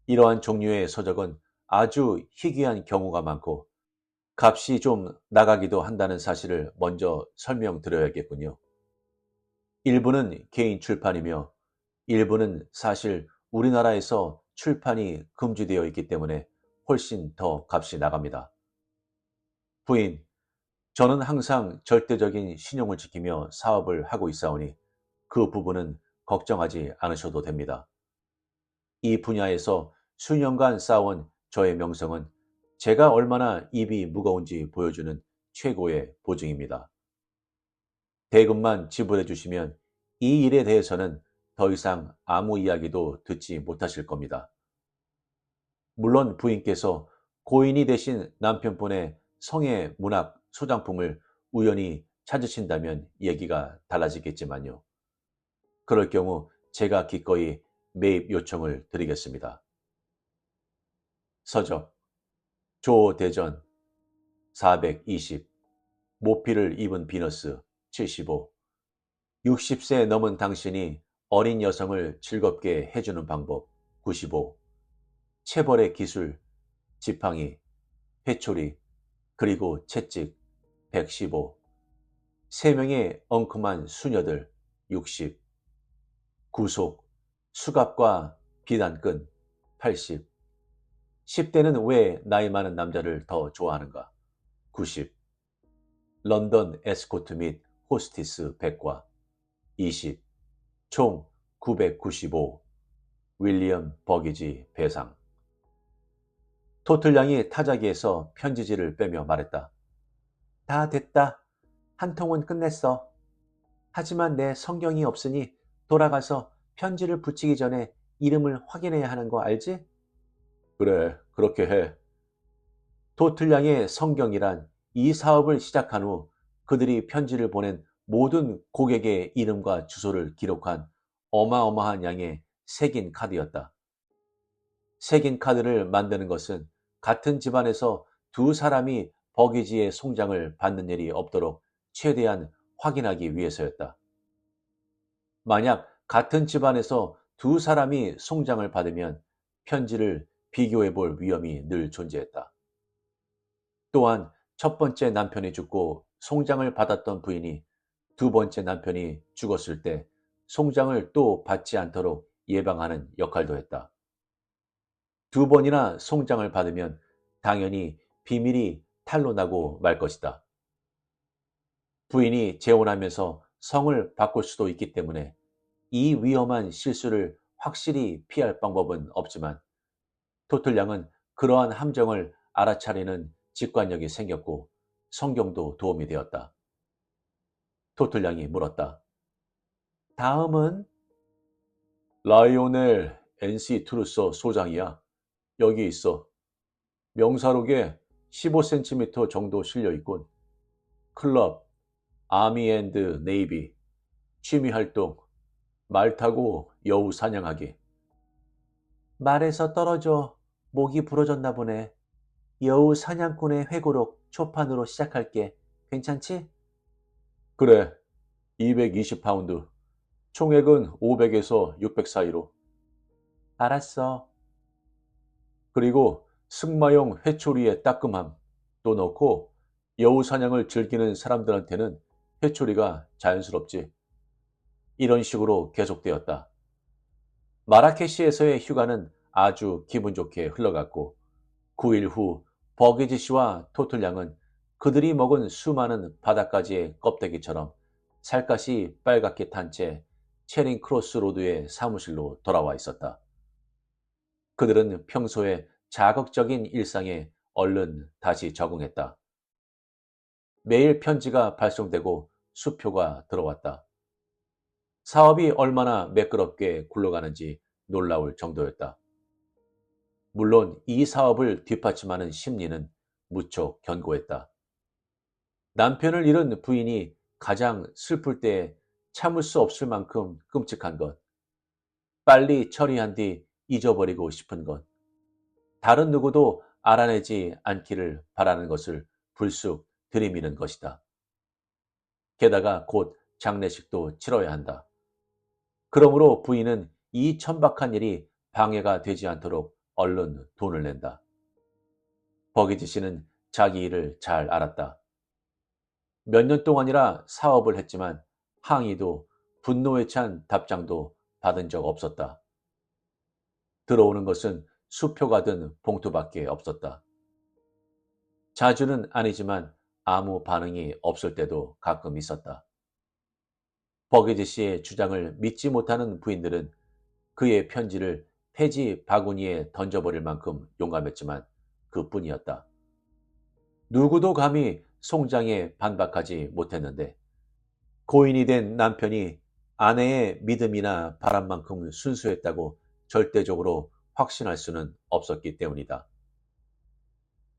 S2: 이러한 종류의 서적은 아주 희귀한 경우가 많고 값이 좀 나가기도 한다는 사실을 먼저 설명드려야겠군요. 일부는 개인 출판이며 일부는 사실 우리나라에서 출판이 금지되어 있기 때문에 훨씬 더 값이 나갑니다. 부인, 저는 항상 절대적인 신용을 지키며 사업을 하고 있사오니 그 부분은 걱정하지 않으셔도 됩니다. 이 분야에서 수년간 쌓아온 저의 명성은 제가 얼마나 입이 무거운지 보여주는 최고의 보증입니다. 대금만 지불해 주시면 이 일에 대해서는 더 이상 아무 이야기도 듣지 못하실 겁니다. 물론 부인께서 고인이 되신 남편분의 성의 문학 소장품을 우연히 찾으신다면 얘기가 달라지겠지만요. 그럴 경우 제가 기꺼이 매입 요청을 드리겠습니다. 서적 조대전 420 모피를 입은 비너스 75 60세 넘은 당신이 어린 여성을 즐겁게 해주는 방법 95 체벌의 기술 지팡이 회초리 그리고 채찍 115 3명의 엉큼한 수녀들 60 구속 수갑과 비단끈 80 10대는 왜 나이 많은 남자를 더 좋아하는가 90 런던 에스코트 및 호스티스 백과 20 총 995 윌리엄 버기지 배상. 토틀양이 타자기에서 편지지를 빼며 말했다. 다 됐다. 한 통은 끝냈어. 하지만 내 성경이 없으니 돌아가서 편지를 붙이기 전에 이름을 확인해야 하는 거 알지? 그래, 그렇게 해. 토틀양의 성경이란 이 사업을 시작한 후 그들이 편지를 보낸 모든 고객의 이름과 주소를 기록한 어마어마한 양의 색인 카드였다. 색인 카드를 만드는 것은 같은 집안에서 두 사람이 버기지의 송장을 받는 일이 없도록 최대한 확인하기 위해서였다. 만약 같은 집안에서 두 사람이 송장을 받으면 편지를 비교해 볼 위험이 늘 존재했다. 또한 첫 번째 남편이 죽고 송장을 받았던 부인이 두 번째 남편이 죽었을 때 송장을 또 받지 않도록 예방하는 역할도 했다. 두 번이나 송장을 받으면 당연히 비밀이 탄로나고 말 것이다. 부인이 재혼하면서 성을 바꿀 수도 있기 때문에 이 위험한 실수를 확실히 피할 방법은 없지만 토틀양은 그러한 함정을 알아차리는 직관력이 생겼고 성경도 도움이 되었다. 토틀양이 물었다. 다음은? 라이오넬 NC 트루소 소장이야. 여기 있어. 명사록에 15cm 정도 실려있군. 클럽, 아미 앤드 네이비, 취미활동, 말 타고 여우 사냥하기. 말에서 떨어져 목이 부러졌나 보네. 여우 사냥꾼의 회고록 초판으로 시작할게. 괜찮지? 그래, 220파운드. 총액은 500에서 600 사이로. 알았어. 그리고 승마용 회초리에 따끔함 또 넣고 여우 사냥을 즐기는 사람들한테는 회초리가 자연스럽지. 이런 식으로 계속되었다. 마라케시에서의 휴가는 아주 기분 좋게 흘러갔고 9일 후 버기지 씨와 토틀 양은 그들이 먹은 수많은 바닷가지의 껍데기처럼 살갗이 빨갛게 탄 채 체링 크로스 로드의 사무실로 돌아와 있었다. 그들은 평소에 자극적인 일상에 얼른 다시 적응했다. 매일 편지가 발송되고 수표가 들어왔다. 사업이 얼마나 매끄럽게 굴러가는지 놀라울 정도였다. 물론 이 사업을 뒷받침하는 심리는 무척 견고했다. 남편을 잃은 부인이 가장 슬플 때 참을 수 없을 만큼 끔찍한 것, 빨리 처리한 뒤 잊어버리고 싶은 것, 다른 누구도 알아내지 않기를 바라는 것을 불쑥 들이미는 것이다. 게다가 곧 장례식도 치러야 한다. 그러므로 부인은 이 천박한 일이 방해가 되지 않도록 얼른 돈을 낸다. 버기지 씨는 자기 일을 잘 알았다. 몇 년 동안이라 사업을 했지만 항의도 분노에 찬 답장도 받은 적 없었다. 들어오는 것은 수표가 든 봉투밖에 없었다. 자주는 아니지만 아무 반응이 없을 때도 가끔 있었다. 버기지 씨의 주장을 믿지 못하는 부인들은 그의 편지를 폐지 바구니에 던져버릴 만큼 용감했지만 그뿐이었다. 누구도 감히 송장에 반박하지 못했는데 고인이 된 남편이 아내의 믿음이나 바람만큼 순수했다고 절대적으로 확신할 수는 없었기 때문이다.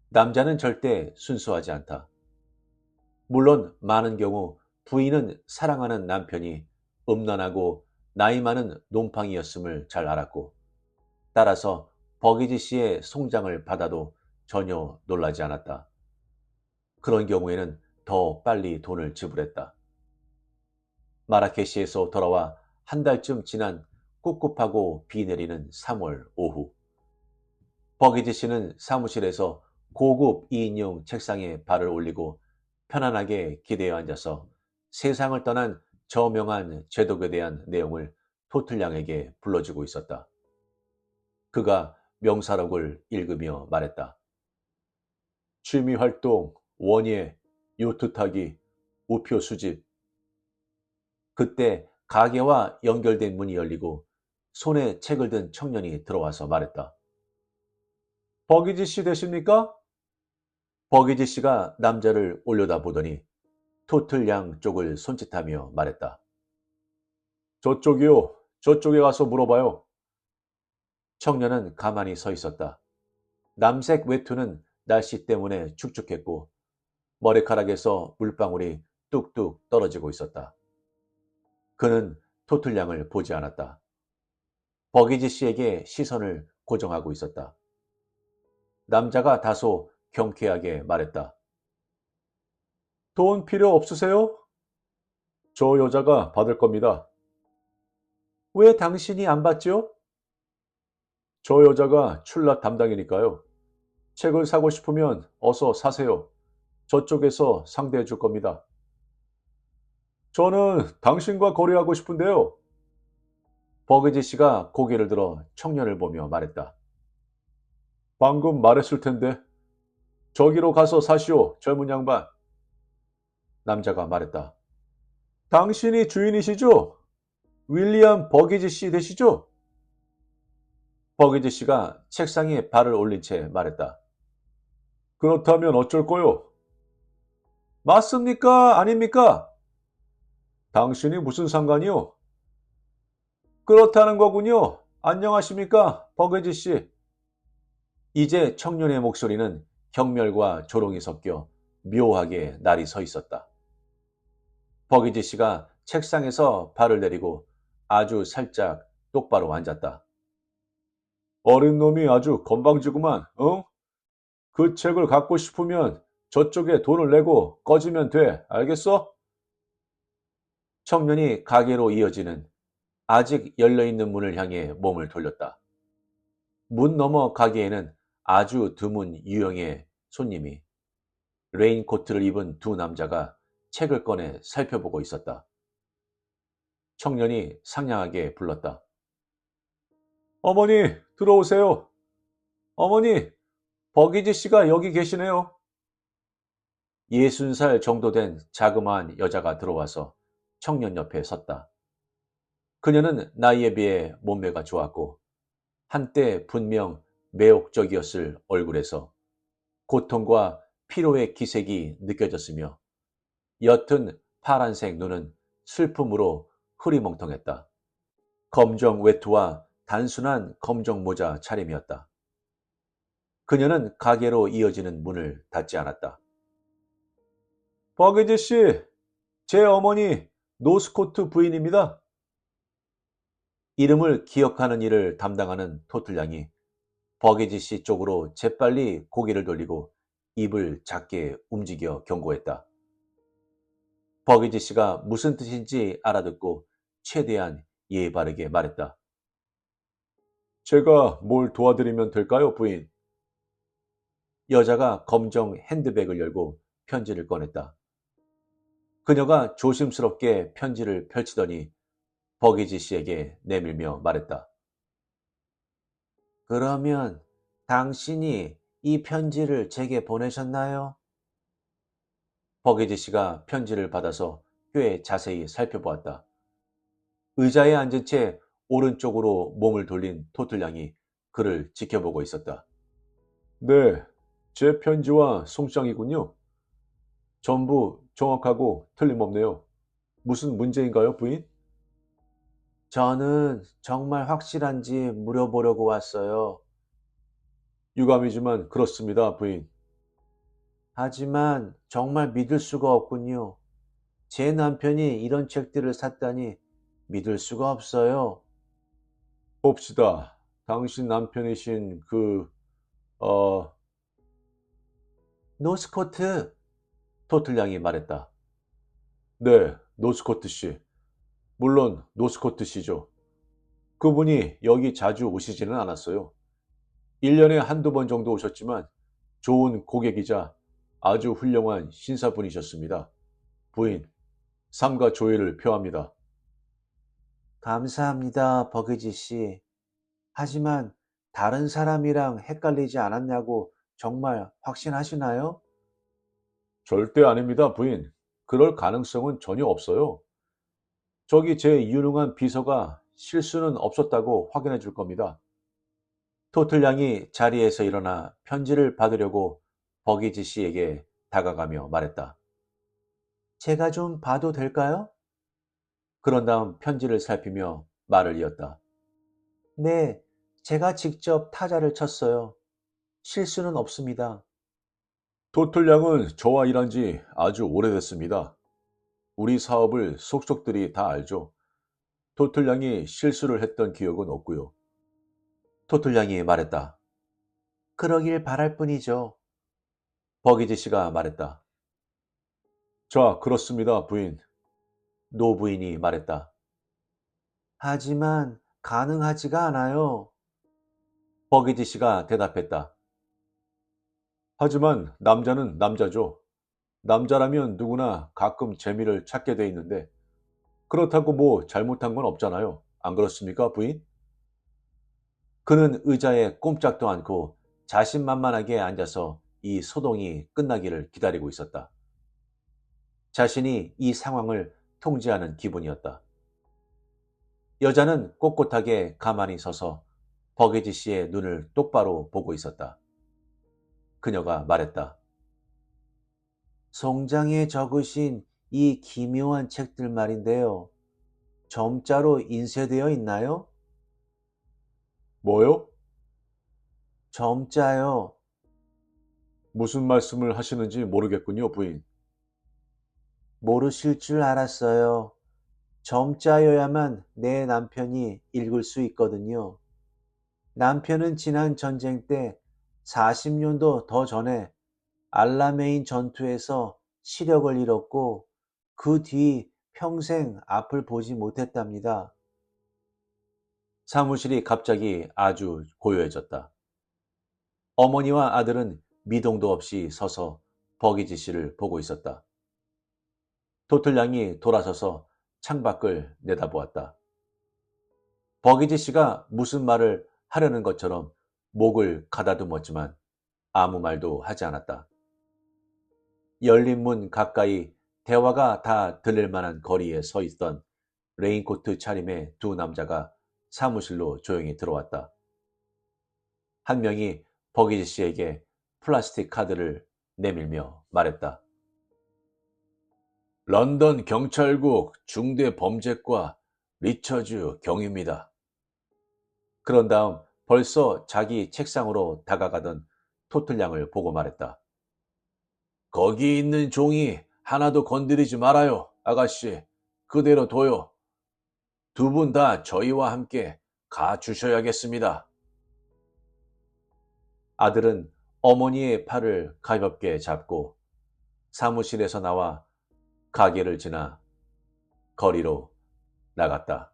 S2: 남자는 절대 순수하지 않다. 물론 많은 경우 부인은 사랑하는 남편이 음란하고 나이 많은 놈팡이였음을 잘 알았고 따라서 버기지 씨의 송장을 받아도 전혀 놀라지 않았다. 그런 경우에는 더 빨리 돈을 지불했다. 마라케시에서 돌아와 한 달쯤 지난 꿉꿉하고 비 내리는 3월 오후. 버기지 씨는 사무실에서 고급 2인용 책상에 발을 올리고 편안하게 기대어 앉아서 세상을 떠난 저명한 제독에 대한 내용을 토틀 양에게 불러주고 있었다. 그가 명사록을 읽으며 말했다. 취미활동, 원예, 요트 타기, 우표 수집. 그때 가게와 연결된 문이 열리고 손에 책을 든 청년이 들어와서 말했다. 버기지 씨 되십니까? 버기지 씨가 남자를 올려다보더니 토틀 양 쪽을 손짓하며 말했다. 저쪽이요. 저쪽에 가서 물어봐요. 청년은 가만히 서 있었다. 남색 외투는 날씨 때문에 축축했고 머리카락에서 물방울이 뚝뚝 떨어지고 있었다. 그는 토틀 양을 보지 않았다. 버기지 씨에게 시선을 고정하고 있었다. 남자가 다소 경쾌하게 말했다. 돈 필요 없으세요? 저 여자가 받을 겁니다. 왜 당신이 안 받죠? 저 여자가 출납 담당이니까요. 책을 사고 싶으면 어서 사세요. 저쪽에서 상대해 줄 겁니다. 저는 당신과 거래하고 싶은데요. 버그지 씨가 고개를 들어 청년을 보며 말했다. 방금 말했을 텐데. 저기로 가서 사시오, 젊은 양반. 남자가 말했다. 당신이 주인이시죠? 윌리엄 버기지 씨 되시죠? 버기지 씨가 책상에 발을 올린 채 말했다. 그렇다면 어쩔 거요? 맞습니까? 아닙니까? 당신이 무슨 상관이요? 그렇다는 거군요. 안녕하십니까? 버게지 씨. 이제 청년의 목소리는 경멸과 조롱이 섞여 묘하게 날이 서 있었다. 버기지 씨가 책상에서 발을 내리고 아주 살짝 똑바로 앉았다. 어린 놈이 아주 건방지구만, 응? 그 책을 갖고 싶으면 저쪽에 돈을 내고 꺼지면 돼, 알겠어? 청년이 가게로 이어지는 아직 열려있는 문을 향해 몸을 돌렸다. 문 너머 가게에는 아주 드문 유형의 손님이 레인코트를 입은 두 남자가 책을 꺼내 살펴보고 있었다. 청년이 상냥하게 불렀다. 어머니, 들어오세요. 어머니, 버기지 씨가 여기 계시네요. 60살 정도 된 자그마한 여자가 들어와서 청년 옆에 섰다. 그녀는 나이에 비해 몸매가 좋았고 한때 분명 매혹적이었을 얼굴에서 고통과 피로의 기색이 느껴졌으며 옅은 파란색 눈은 슬픔으로 흐리멍텅했다. 검정 외투와 단순한 검정 모자 차림이었다. 그녀는 가게로 이어지는 문을 닫지 않았다. 버기지 씨, 제 어머니 노스코트 부인입니다. 이름을 기억하는 일을 담당하는 토틀양이 버기지 씨 쪽으로 재빨리 고개를 돌리고 입을 작게 움직여 경고했다. 버기지 씨가 무슨 뜻인지 알아듣고 최대한 예의 바르게 말했다. 제가 뭘 도와드리면 될까요, 부인? 여자가 검정 핸드백을 열고 편지를 꺼냈다. 그녀가 조심스럽게 편지를 펼치더니 버기지 씨에게 내밀며 말했다. 그러면 당신이 이 편지를 제게 보내셨나요? 버기지 씨가 편지를 받아서 꽤 자세히 살펴보았다. 의자에 앉은 채 오른쪽으로 몸을 돌린 토틀양이 그를 지켜보고 있었다. 네, 제 편지와 송장이군요. 전부 정확하고 틀림없네요. 무슨 문제인가요, 부인? 저는 정말 확실한지 물어보려고 왔어요. 유감이지만 그렇습니다, 부인. 하지만 정말 믿을 수가 없군요. 제 남편이 이런 책들을 샀다니 믿을 수가 없어요. 봅시다. 당신 남편이신 어, 노스코트, 토틀양이 말했다. 네, 노스코트 씨. 물론 노스코트 씨죠. 그분이 여기 자주 오시지는 않았어요. 1년에 한두 번 정도 오셨지만 좋은 고객이자 아주 훌륭한 신사분이셨습니다. 부인, 삼가 조의를 표합니다. 감사합니다, 버그지 씨. 하지만 다른 사람이랑 헷갈리지 않았냐고 정말 확신하시나요? 절대 아닙니다, 부인. 그럴 가능성은 전혀 없어요. 저기 제 유능한 비서가 실수는 없었다고 확인해 줄 겁니다. 토틀양이 자리에서 일어나 편지를 받으려고 버기지 씨에게 다가가며 말했다. 제가 좀 봐도 될까요? 그런 다음 편지를 살피며 말을 이었다. 네, 제가 직접 타자를 쳤어요. 실수는 없습니다. 토틀양은 저와 일한 지 아주 오래됐습니다. 우리 사업을 속속들이 다 알죠. 토틀양이 실수를 했던 기억은 없고요. 토틀양이 말했다. 그러길 바랄 뿐이죠. 버기지 씨가 말했다. 자, 그렇습니다, 부인. 노 부인이 말했다. 하지만 가능하지가 않아요. 버기지 씨가 대답했다. 하지만 남자는 남자죠. 남자라면 누구나 가끔 재미를 찾게 돼 있는데 그렇다고 뭐 잘못한 건 없잖아요. 안 그렇습니까, 부인? 그는 의자에 꼼짝도 않고 자신만만하게 앉아서 이 소동이 끝나기를 기다리고 있었다. 자신이 이 상황을 통제하는 기분이었다. 여자는 꼿꼿하게 가만히 서서 버게지 씨의 눈을 똑바로 보고 있었다. 그녀가 말했다. 송장에 적으신 이 기묘한 책들 말인데요. 점자로 인쇄되어 있나요? 뭐요? 점자요. 무슨 말씀을 하시는지 모르겠군요, 부인. 모르실 줄 알았어요. 점자여야만 내 남편이 읽을 수 있거든요. 남편은 지난 전쟁 때 40년도 더 전에 알라메인 전투에서 시력을 잃었고 그 뒤 평생 앞을 보지 못했답니다. 사무실이 갑자기 아주 고요해졌다. 어머니와 아들은 미동도 없이 서서 버기지 씨를 보고 있었다. 토틀양이 돌아서서 창밖을 내다보았다. 버기지 씨가 무슨 말을 하려는 것처럼 목을 가다듬었지만 아무 말도 하지 않았다. 열린 문 가까이 대화가 다 들릴 만한 거리에 서 있던 레인코트 차림의 두 남자가 사무실로 조용히 들어왔다. 한 명이 버기지 씨에게 플라스틱 카드를 내밀며 말했다. 런던 경찰국 중대범죄과 리처즈 경위입니다. 그런 다음 벌써 자기 책상으로 다가가던 토틀양을 보고 말했다. 거기 있는 종이 하나도 건드리지 말아요, 아가씨. 그대로 둬요. 두 분 다 저희와 함께 가주셔야겠습니다. 아들은 어머니의 팔을 가볍게 잡고 사무실에서 나와 가게를 지나 거리로 나갔다.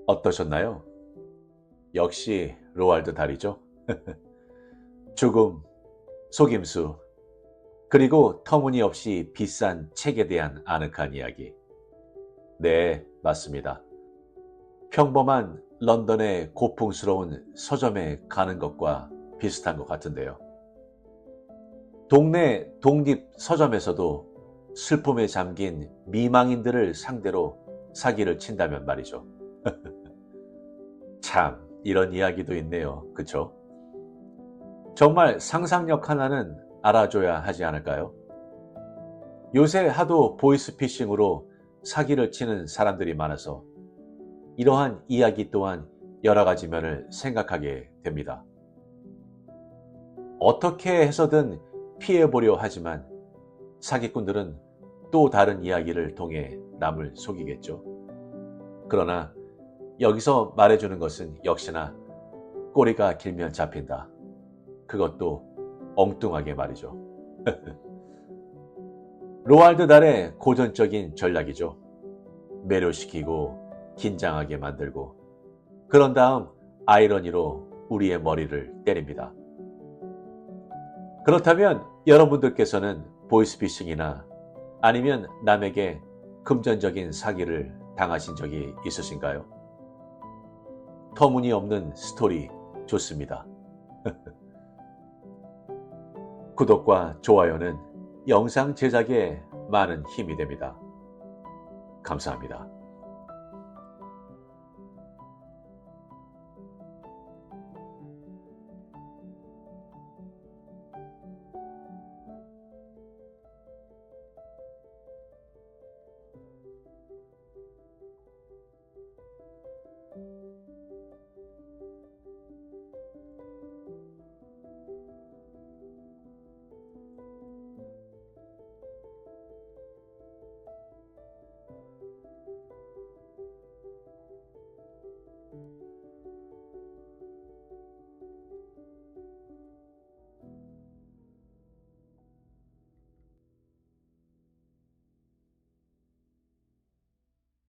S2: 어떠셨나요? 역시 로알드 달이죠. 죽음, 속임수, 그리고 터무니없이 비싼 책에 대한 아늑한 이야기. 네, 맞습니다. 평범한 런던의 고풍스러운 서점에 가는 것과 비슷한 것 같은데요. 동네 독립 서점에서도 슬픔에 잠긴 미망인들을 상대로 사기를 친다면 말이죠. 참, 이런 이야기도 있네요. 그쵸? 정말 상상력 하나는 알아줘야 하지 않을까요? 요새 하도 보이스피싱으로 사기를 치는 사람들이 많아서 이러한 이야기 또한 여러 가지 면을 생각하게 됩니다. 어떻게 해서든 피해보려 하지만 사기꾼들은 또 다른 이야기를 통해 남을 속이겠죠. 그러나 여기서 말해주는 것은 역시나 꼬리가 길면 잡힌다. 그것도 엉뚱하게 말이죠. 로알드 달의 고전적인 전략이죠. 매료시키고 긴장하게 만들고 그런 다음 아이러니로 우리의 머리를 때립니다. 그렇다면 여러분들께서는 보이스피싱이나 아니면 남에게 금전적인 사기를 당하신 적이 있으신가요? 터무니없는 스토리 좋습니다. 구독과 좋아요는 영상 제작에 많은 힘이 됩니다. 감사합니다.